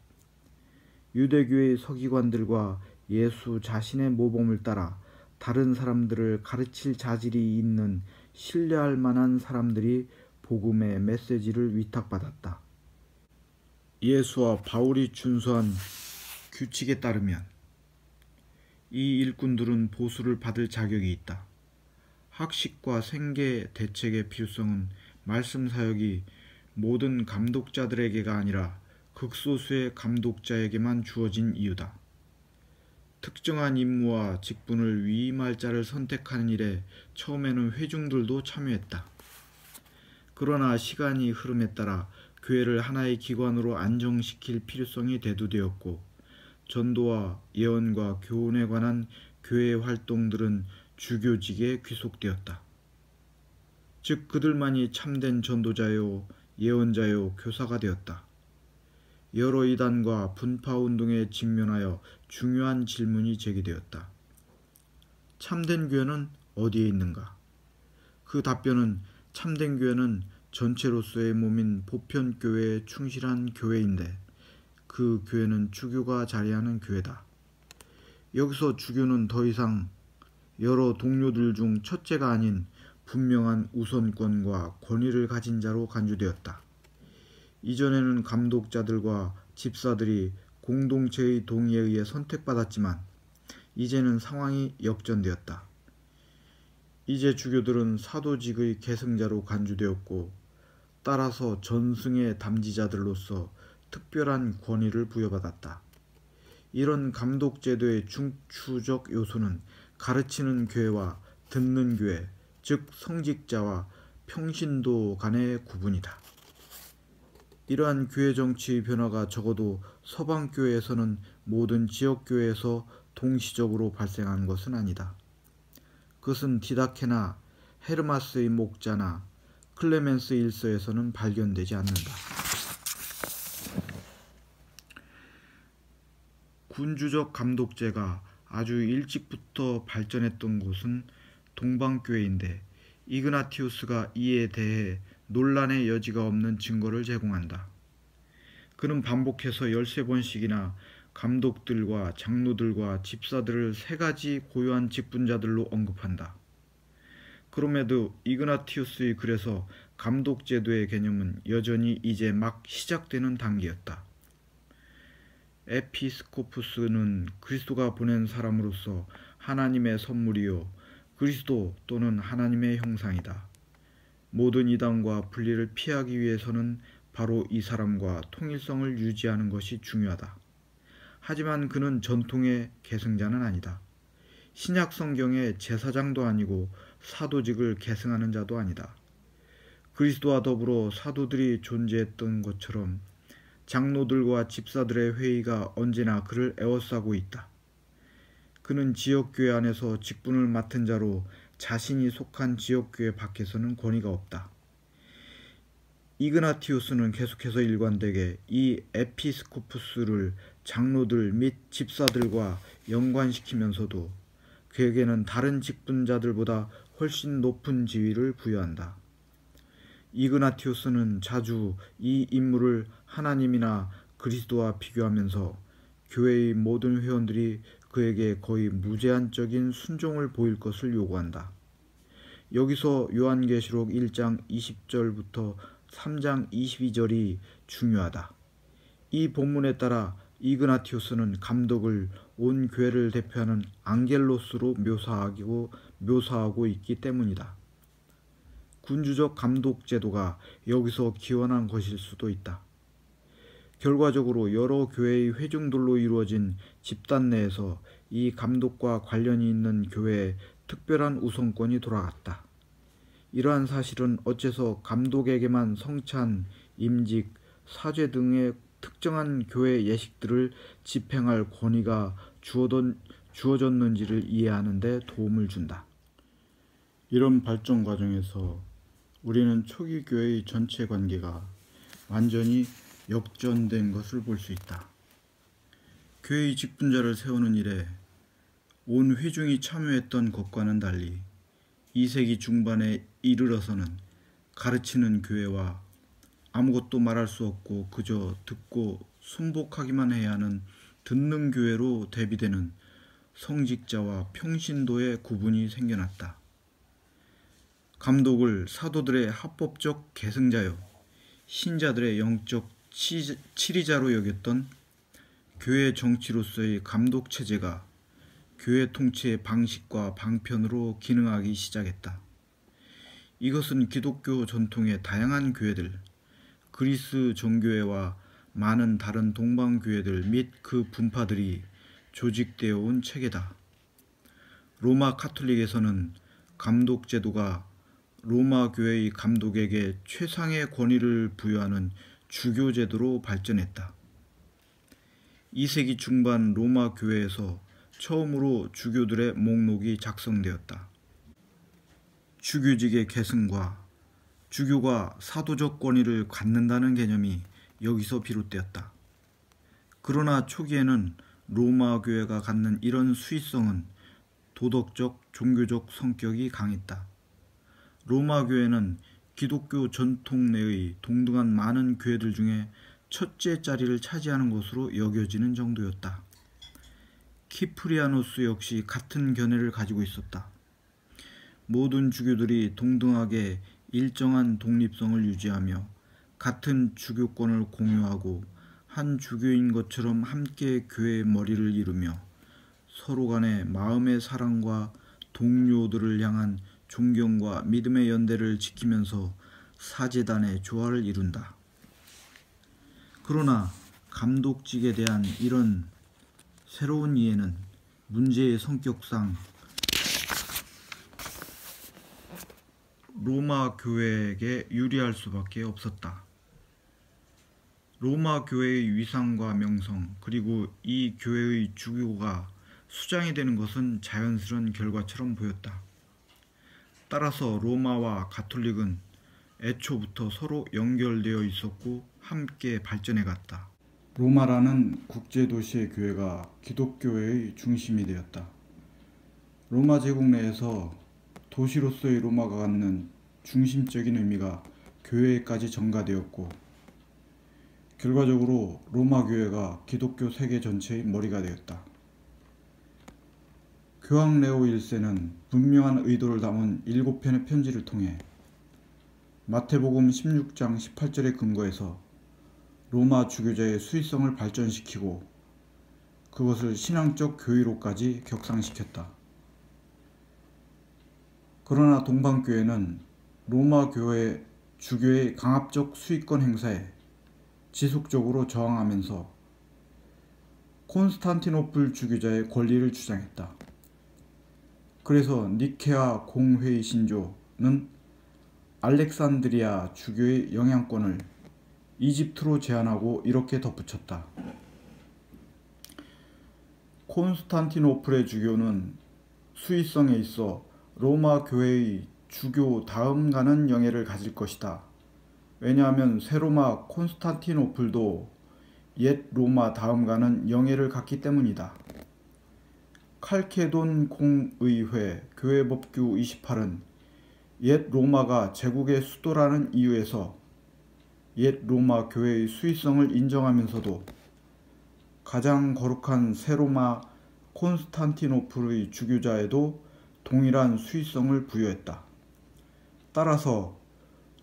유대교의 서기관들과 예수 자신의 모범을 따라 다른 사람들을 가르칠 자질이 있는 신뢰할 만한 사람들이 복음의 메시지를 위탁받았다. 예수와 바울이 준수한 규칙에 따르면 이 일꾼들은 보수를 받을 자격이 있다. 학식과 생계 대책의 필요성은 말씀 사역이 모든 감독자들에게가 아니라 극소수의 감독자에게만 주어진 이유다. 특정한 임무와 직분을 위임할 자를 선택하는 일에 처음에는 회중들도 참여했다. 그러나 시간이 흐름에 따라 교회를 하나의 기관으로 안정시킬 필요성이 대두되었고 전도와 예언과 교훈에 관한 교회의 활동들은 주교직에 귀속되었다. 즉 그들만이 참된 전도자요, 예언자요, 교사가 되었다. 여러 이단과 분파운동에 직면하여 중요한 질문이 제기되었다. 참된 교회는 어디에 있는가? 그 답변은 참된 교회는 전체로서의 몸인 보편교회에 충실한 교회인데 그 교회는 주교가 자리하는 교회다. 여기서 주교는 더 이상 여러 동료들 중 첫째가 아닌 분명한 우선권과 권위를 가진 자로 간주되었다. 이전에는 감독자들과 집사들이 공동체의 동의에 의해 선택받았지만 이제는 상황이 역전되었다. 이제 주교들은 사도직의 계승자로 간주되었고 따라서 전승의 담지자들로서 특별한 권위를 부여받았다. 이런 감독제도의 중추적 요소는 가르치는 교회와 듣는 교회, 즉 성직자와 평신도 간의 구분이다. 이러한 교회 정치의 변화가 적어도 서방교회에서는 모든 지역교회에서 동시적으로 발생한 것은 아니다. 그것은 디다케나 헤르마스의 목자나 클레멘스 일서에서는 발견되지 않는다. 군주적 감독제가 아주 일찍부터 발전했던 곳은 동방교회인데 이그나티우스가 이에 대해 논란의 여지가 없는 증거를 제공한다. 그는 반복해서 13번씩이나 감독들과 장로들과 집사들을 세 가지 고유한 직분자들로 언급한다. 그럼에도 이그나티우스의 글에서 감독제도의 개념은 여전히 이제 막 시작되는 단계였다. 에피스코푸스는 그리스도가 보낸 사람으로서 하나님의 선물이요 그리스도 또는 하나님의 형상이다. 모든 이단과 분리를 피하기 위해서는 바로 이 사람과 통일성을 유지하는 것이 중요하다. 하지만 그는 전통의 계승자는 아니다. 신약 성경의 제사장도 아니고 사도직을 계승하는 자도 아니다. 그리스도와 더불어 사도들이 존재했던 것처럼 장로들과 집사들의 회의가 언제나 그를 에워싸고 있다. 그는 지역교회 안에서 직분을 맡은 자로 자신이 속한 지역교회 밖에서는 권위가 없다. 이그나티우스는 계속해서 일관되게 이 에피스코푸스를 장로들 및 집사들과 연관시키면서도 그에게는 다른 직분자들보다 훨씬 높은 지위를 부여한다. 이그나티우스는 자주 이 인물을 하나님이나 그리스도와 비교하면서 교회의 모든 회원들이 그에게 거의 무제한적인 순종을 보일 것을 요구한다. 여기서 요한계시록 1장 20절부터 3장 22절이 중요하다. 이 본문에 따라 이그나티우스는 감독을 온 교회를 대표하는 앙겔로스로 묘사하고 있기 때문이다. 군주적 감독 제도가 여기서 기원한 것일 수도 있다. 결과적으로 여러 교회의 회중들로 이루어진 집단 내에서 이 감독과 관련이 있는 교회에 특별한 우선권이 돌아갔다. 이러한 사실은 어째서 감독에게만 성찬, 임직, 사죄 등의 특정한 교회 예식들을 집행할 권위가 주어졌는지를 이해하는 데 도움을 준다. 이런 발전 과정에서 우리는 초기 교회의 전체 관계가 완전히 역전된 것을 볼 수 있다. 교회의 직분자를 세우는 일에 온 회중이 참여했던 것과는 달리 2세기 중반에 이르러서는 가르치는 교회와 아무것도 말할 수 없고 그저 듣고 순복하기만 해야 하는 듣는 교회로 대비되는 성직자와 평신도의 구분이 생겨났다. 감독을 사도들의 합법적 계승자요 신자들의 영적 치리자로 여겼던 교회 정치로서의 감독 체제가 교회 통치의 방식과 방편으로 기능하기 시작했다. 이것은 기독교 전통의 다양한 교회들, 그리스 정교회와 많은 다른 동방 교회들 및 그 분파들이 조직되어 온 체계다. 로마 카톨릭에서는 감독 제도가 로마 교회의 감독에게 최상의 권위를 부여하는 주교 제도로 발전했다. 2세기 중반 로마 교회에서 처음으로 주교들의 목록이 작성되었다. 주교직의 계승과 주교가 사도적 권위를 갖는다는 개념이 여기서 비롯되었다. 그러나 초기에는 로마 교회가 갖는 이런 수위성은 도덕적, 종교적 성격이 강했다. 로마 교회는 기독교 전통 내의 동등한 많은 교회들 중에 첫째 자리를 차지하는 것으로 여겨지는 정도였다. 키프리아노스 역시 같은 견해를 가지고 있었다. 모든 주교들이 동등하게 일정한 독립성을 유지하며 같은 주교권을 공유하고 한 주교인 것처럼 함께 교회의 머리를 이루며 서로 간의 마음의 사랑과 동료들을 향한 존경과 믿음의 연대를 지키면서 사제단의 조화를 이룬다. 그러나 감독직에 대한 이런 새로운 이해는 문제의 성격상 로마 교회에게 유리할 수밖에 없었다. 로마 교회의 위상과 명성 그리고 이 교회의 주교가 수장이 되는 것은 자연스러운 결과처럼 보였다. 따라서 로마와 가톨릭은 애초부터 서로 연결되어 있었고 함께 발전해갔다. 로마라는 국제도시의 교회가 기독교회의 중심이 되었다. 로마 제국 내에서 도시로서의 로마가 갖는 중심적인 의미가 교회에까지 전가되었고 결과적으로 로마 교회가 기독교 세계 전체의 머리가 되었다. 교황 레오 1세는 분명한 의도를 담은 7편의 편지를 통해 마태복음 16장 18절에 근거해서 로마 주교자의 수위성을 발전시키고 그것을 신앙적 교의로까지 격상시켰다. 그러나 동방교회는 로마 교회 주교의 강압적 수익권 행사에 지속적으로 저항하면서 콘스탄티노플 주교자의 권리를 주장했다. 그래서 니케아 공회의 신조는 알렉산드리아 주교의 영향권을 이집트로 제한하고 이렇게 덧붙였다. 콘스탄티노플의 주교는 수위성에 있어 로마 교회의 주교 다음 가는 영예를 가질 것이다. 왜냐하면 새로마 콘스탄티노플도 옛 로마 다음 가는 영예를 갖기 때문이다. 칼케돈 공의회 교회법규 28은 옛 로마가 제국의 수도라는 이유에서 옛 로마 교회의 수위성을 인정하면서도 가장 거룩한 새로마 콘스탄티노플의 주교자에도 동일한 수위성을 부여했다. 따라서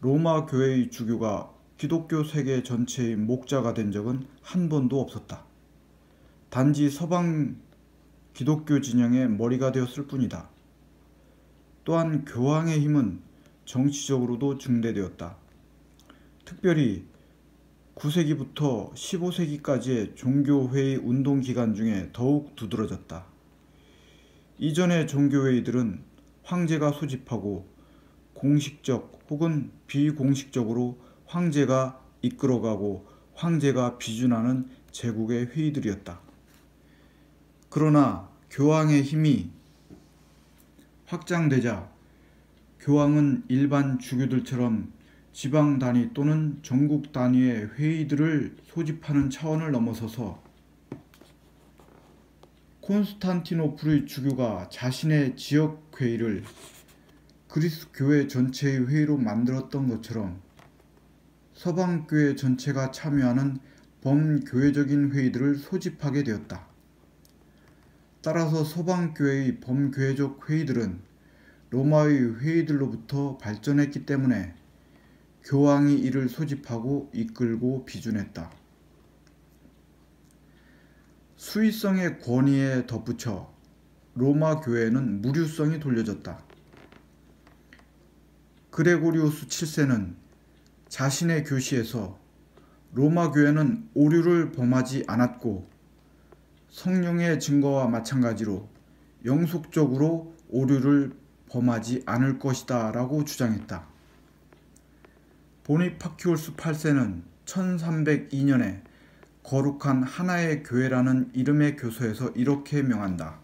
로마 교회의 주교가 기독교 세계 전체의 목자가 된 적은 한 번도 없었다. 단지 서방 기독교 진영의 머리가 되었을 뿐이다. 또한 교황의 힘은 정치적으로도 증대되었다. 특별히 9세기부터 15세기까지의 종교회의 운동 기간 중에 더욱 두드러졌다. 이전의 종교회의들은 황제가 소집하고 공식적 혹은 비공식적으로 황제가 이끌어가고 황제가 비준하는 제국의 회의들이었다. 그러나 교황의 힘이 확장되자 교황은 일반 주교들처럼 지방 단위 또는 전국 단위의 회의들을 소집하는 차원을 넘어서서 콘스탄티노플의 주교가 자신의 지역 회의를 그리스 교회 전체의 회의로 만들었던 것처럼 서방 교회 전체가 참여하는 범교회적인 회의들을 소집하게 되었다. 따라서 서방 교회의 범교회적 회의들은 로마의 회의들로부터 발전했기 때문에 교황이 이를 소집하고 이끌고 비준했다. 수위성의 권위에 덧붙여 로마 교회에는 무류성이 돌려졌다. 그레고리우스 7세는 자신의 교시에서 로마 교회는 오류를 범하지 않았고 성령의 증거와 마찬가지로 영속적으로 오류를 범하지 않을 것이다 라고 주장했다. 보니파키우스 8세는 1302년에 거룩한 하나의 교회라는 이름의 교서에서 이렇게 명한다.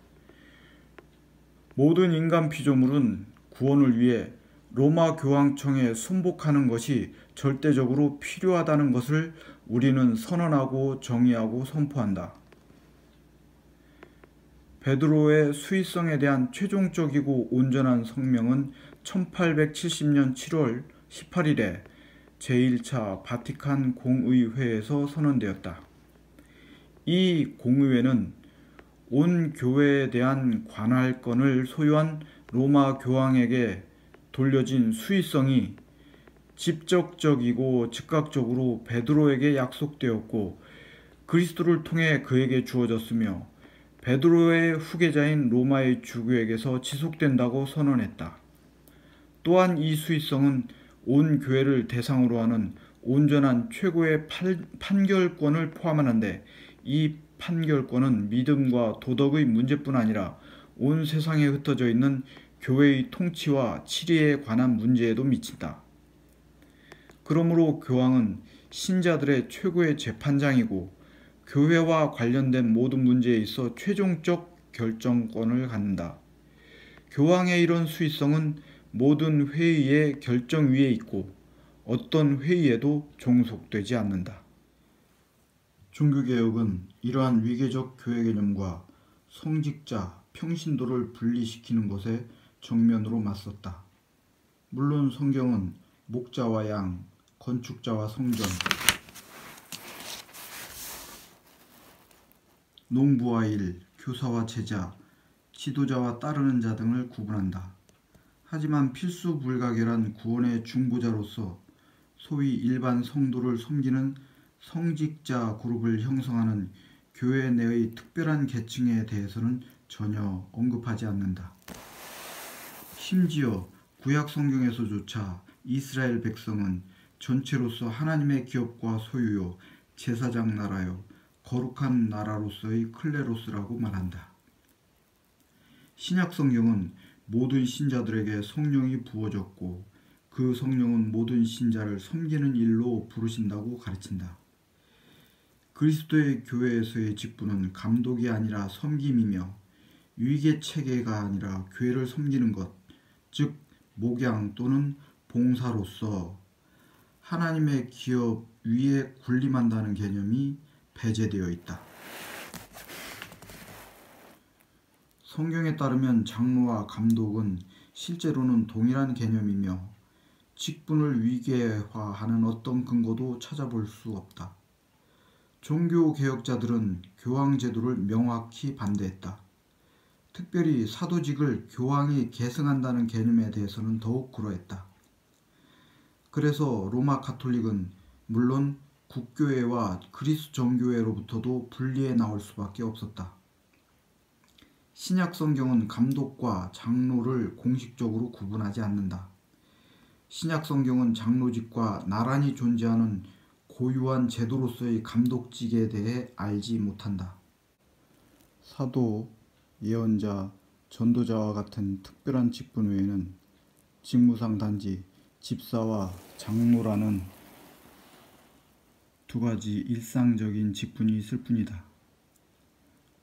모든 인간 피조물은 구원을 위해 로마 교황청에 순복하는 것이 절대적으로 필요하다는 것을 우리는 선언하고 정의하고 선포한다. 베드로의 수위성에 대한 최종적이고 온전한 성명은 1870년 7월 18일에 제1차 바티칸 공의회에서 선언되었다. 이 공의회는 온 교회에 대한 관할권을 소유한 로마 교황에게 돌려진 수위성이 직접적이고 즉각적으로 베드로에게 약속되었고 그리스도를 통해 그에게 주어졌으며 베드로의 후계자인 로마의 주교에게서 지속된다고 선언했다. 또한 이 수위성은 온 교회를 대상으로 하는 온전한 최고의 판결권을 포함하는데 이 판결권은 믿음과 도덕의 문제뿐 아니라 온 세상에 흩어져 있는 교회의 통치와 치리에 관한 문제에도 미친다. 그러므로 교황은 신자들의 최고의 재판장이고 교회와 관련된 모든 문제에 있어 최종적 결정권을 갖는다. 교황의 이런 수위성은 모든 회의의 결정 위에 있고 어떤 회의에도 종속되지 않는다. 종교개혁은 이러한 위계적 교회 개념과 성직자, 평신도를 분리시키는 것에 정면으로 맞섰다. 물론 성경은 목자와 양, 건축자와 성전, 농부와 일, 교사와 제자, 지도자와 따르는 자 등을 구분한다. 하지만 필수 불가결한 구원의 중보자로서 소위 일반 성도를 섬기는 성직자 그룹을 형성하는 교회 내의 특별한 계층에 대해서는 전혀 언급하지 않는다. 심지어 구약 성경에서조차 이스라엘 백성은 전체로서 하나님의 기업과 소유요, 제사장 나라요, 거룩한 나라로서의 클레로스라고 말한다. 신약 성경은 모든 신자들에게 성령이 부어졌고 그 성령은 모든 신자를 섬기는 일로 부르신다고 가르친다. 그리스도의 교회에서의 직분은 감독이 아니라 섬김이며 위계 체계가 아니라 교회를 섬기는 것, 즉 목양 또는 봉사로서 하나님의 기업 위에 군림한다는 개념이 배제되어 있다. 성경에 따르면 장로와 감독은 실제로는 동일한 개념이며 직분을 위계화하는 어떤 근거도 찾아볼 수 없다. 종교개혁자들은 교황제도를 명확히 반대했다. 특별히 사도직을 교황이 계승한다는 개념에 대해서는 더욱 그러했다. 그래서 로마 가톨릭은 물론 국교회와 그리스 정교회로부터도 분리해 나올 수밖에 없었다. 신약 성경은 감독과 장로를 공식적으로 구분하지 않는다. 신약 성경은 장로직과 나란히 존재하는 고유한 제도로서의 감독직에 대해 알지 못한다. 사도, 예언자, 전도자와 같은 특별한 직분 외에는 직무상 단지 집사와 장로라는 두 가지 일상적인 직분이 있을 뿐이다.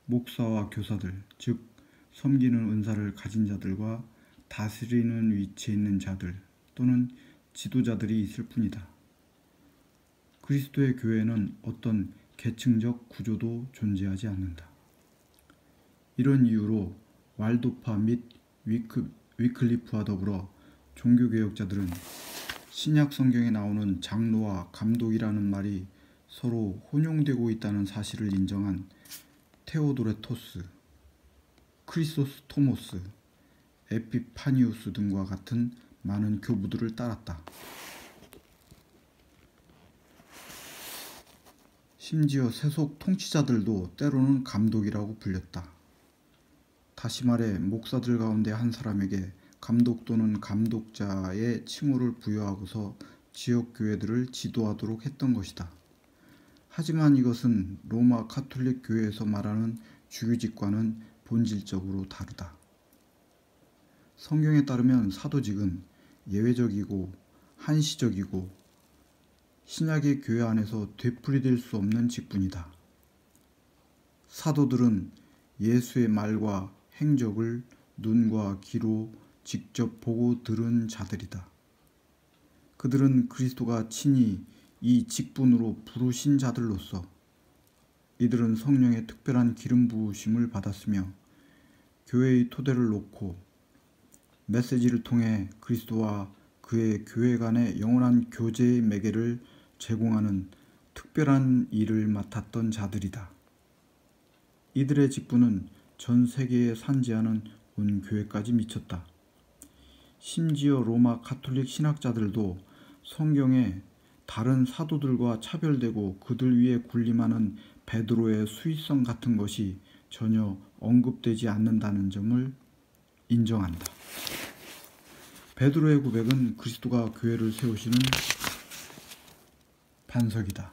목사와 교사들, 즉 섬기는 은사를 가진 자들과 다스리는 위치에 있는 자들 또는 지도자들이 있을 뿐이다. 그리스도의 교회는 어떤 계층적 구조도 존재하지 않는다. 이런 이유로 왈도파 및 위클리프와 더불어 종교개혁자들은 신약 성경에 나오는 장로와 감독이라는 말이 서로 혼용되고 있다는 사실을 인정한 테오도레토스, 크리소스토모스, 에피파니우스 등과 같은 많은 교부들을 따랐다. 심지어 세속 통치자들도 때로는 감독이라고 불렸다. 다시 말해 목사들 가운데 한 사람에게 감독 또는 감독자의 칭호를 부여하고서 지역 교회들을 지도하도록 했던 것이다. 하지만 이것은 로마 가톨릭 교회에서 말하는 주교직과는 본질적으로 다르다. 성경에 따르면 사도직은 예외적이고 한시적이고 신약의 교회 안에서 되풀이될 수 없는 직분이다. 사도들은 예수의 말과 행적을 눈과 귀로 직접 보고 들은 자들이다. 그들은 그리스도가 친히 이 직분으로 부르신 자들로서 이들은 성령의 특별한 기름 부으심을 받았으며 교회의 토대를 놓고 메시지를 통해 그리스도와 그의 교회 간의 영원한 교제의 매개를 제공하는 특별한 일을 맡았던 자들이다. 이들의 직분은 전 세계에 산지하는 온 교회까지 미쳤다. 심지어 로마 가톨릭 신학자들도 성경에 다른 사도들과 차별되고 그들 위에 군림하는 베드로의 수위성 같은 것이 전혀 언급되지 않는다는 점을 인정한다. 베드로의 고백은 그리스도가 교회를 세우시는 반석이다.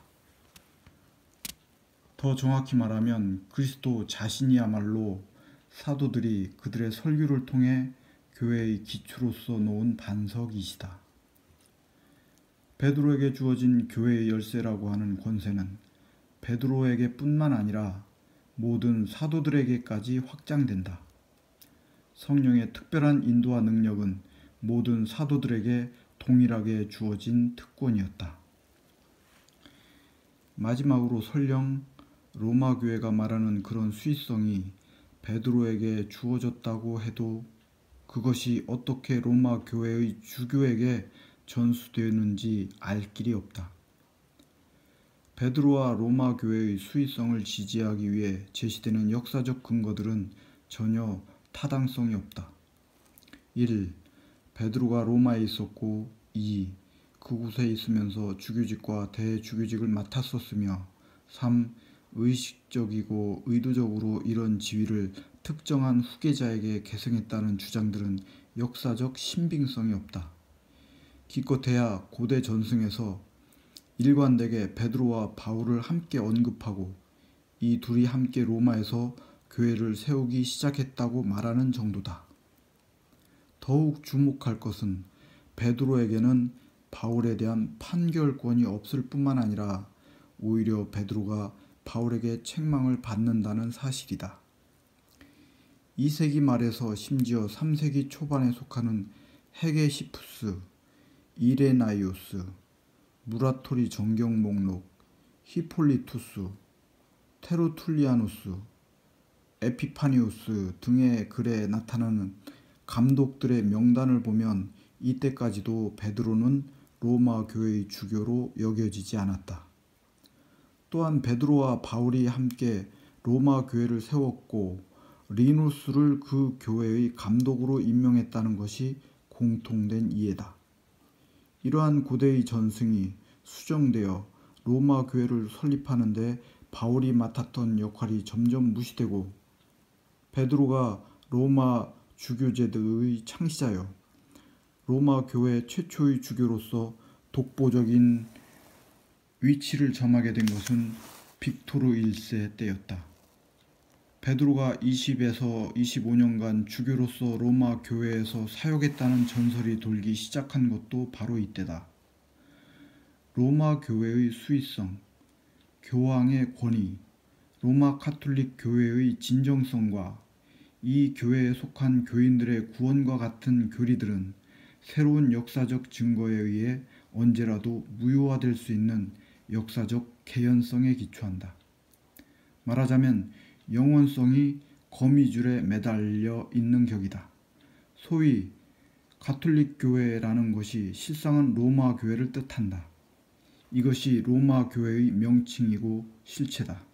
더 정확히 말하면 그리스도 자신이야말로 사도들이 그들의 설교를 통해 교회의 기초로서 놓은 반석이시다. 베드로에게 주어진 교회의 열쇠라고 하는 권세는 베드로에게 뿐만 아니라 모든 사도들에게까지 확장된다. 성령의 특별한 인도와 능력은 모든 사도들에게 동일하게 주어진 특권이었다. 마지막으로 설령 로마 교회가 말하는 그런 수위성이 베드로에게 주어졌다고 해도 그것이 어떻게 로마 교회의 주교에게 전수되는지 알 길이 없다. 베드로와 로마 교회의 수위성을 지지하기 위해 제시되는 역사적 근거들은 전혀 타당성이 없다. 1. 베드로가 로마에 있었고 2. 그곳에 있으면서 주교직과 대주교직을 맡았었으며 3. 의식적이고 의도적으로 이런 지위를 특정한 후계자에게 계승했다는 주장들은 역사적 신빙성이 없다. 기껏해야 고대 전승에서 일관되게 베드로와 바울을 함께 언급하고 이 둘이 함께 로마에서 교회를 세우기 시작했다고 말하는 정도다. 더욱 주목할 것은 베드로에게는 바울에 대한 판결권이 없을 뿐만 아니라 오히려 베드로가 바울에게 책망을 받는다는 사실이다. 2세기 말에서 심지어 3세기 초반에 속하는 헤게시푸스, 이레나이오스, 무라토리 정경 목록, 히폴리투스, 테르툴리아누스, 에피파니우스 등의 글에 나타나는 감독들의 명단을 보면 이때까지도 베드로는 로마 교회의 주교로 여겨지지 않았다. 또한 베드로와 바울이 함께 로마 교회를 세웠고 리누스를 그 교회의 감독으로 임명했다는 것이 공통된 이해다. 이러한 고대의 전승이 수정되어 로마 교회를 설립하는 데 바울이 맡았던 역할이 점점 무시되고 베드로가 로마 주교제도의 창시자여 로마 교회 최초의 주교로서 독보적인 위치를 점하게 된 것은 빅토르 1세 때였다. 베드로가 20에서 25년간 주교로서 로마 교회에서 사역했다는 전설이 돌기 시작한 것도 바로 이때다. 로마 교회의 수위성, 교황의 권위, 로마 카톨릭 교회의 진정성과 이 교회에 속한 교인들의 구원과 같은 교리들은 새로운 역사적 증거에 의해 언제라도 무효화될 수 있는 역사적 개연성에 기초한다. 말하자면 영원성이 거미줄에 매달려 있는 격이다. 소위 가톨릭 교회라는 것이 실상은 로마 교회를 뜻한다. 이것이 로마 교회의 명칭이고 실체다.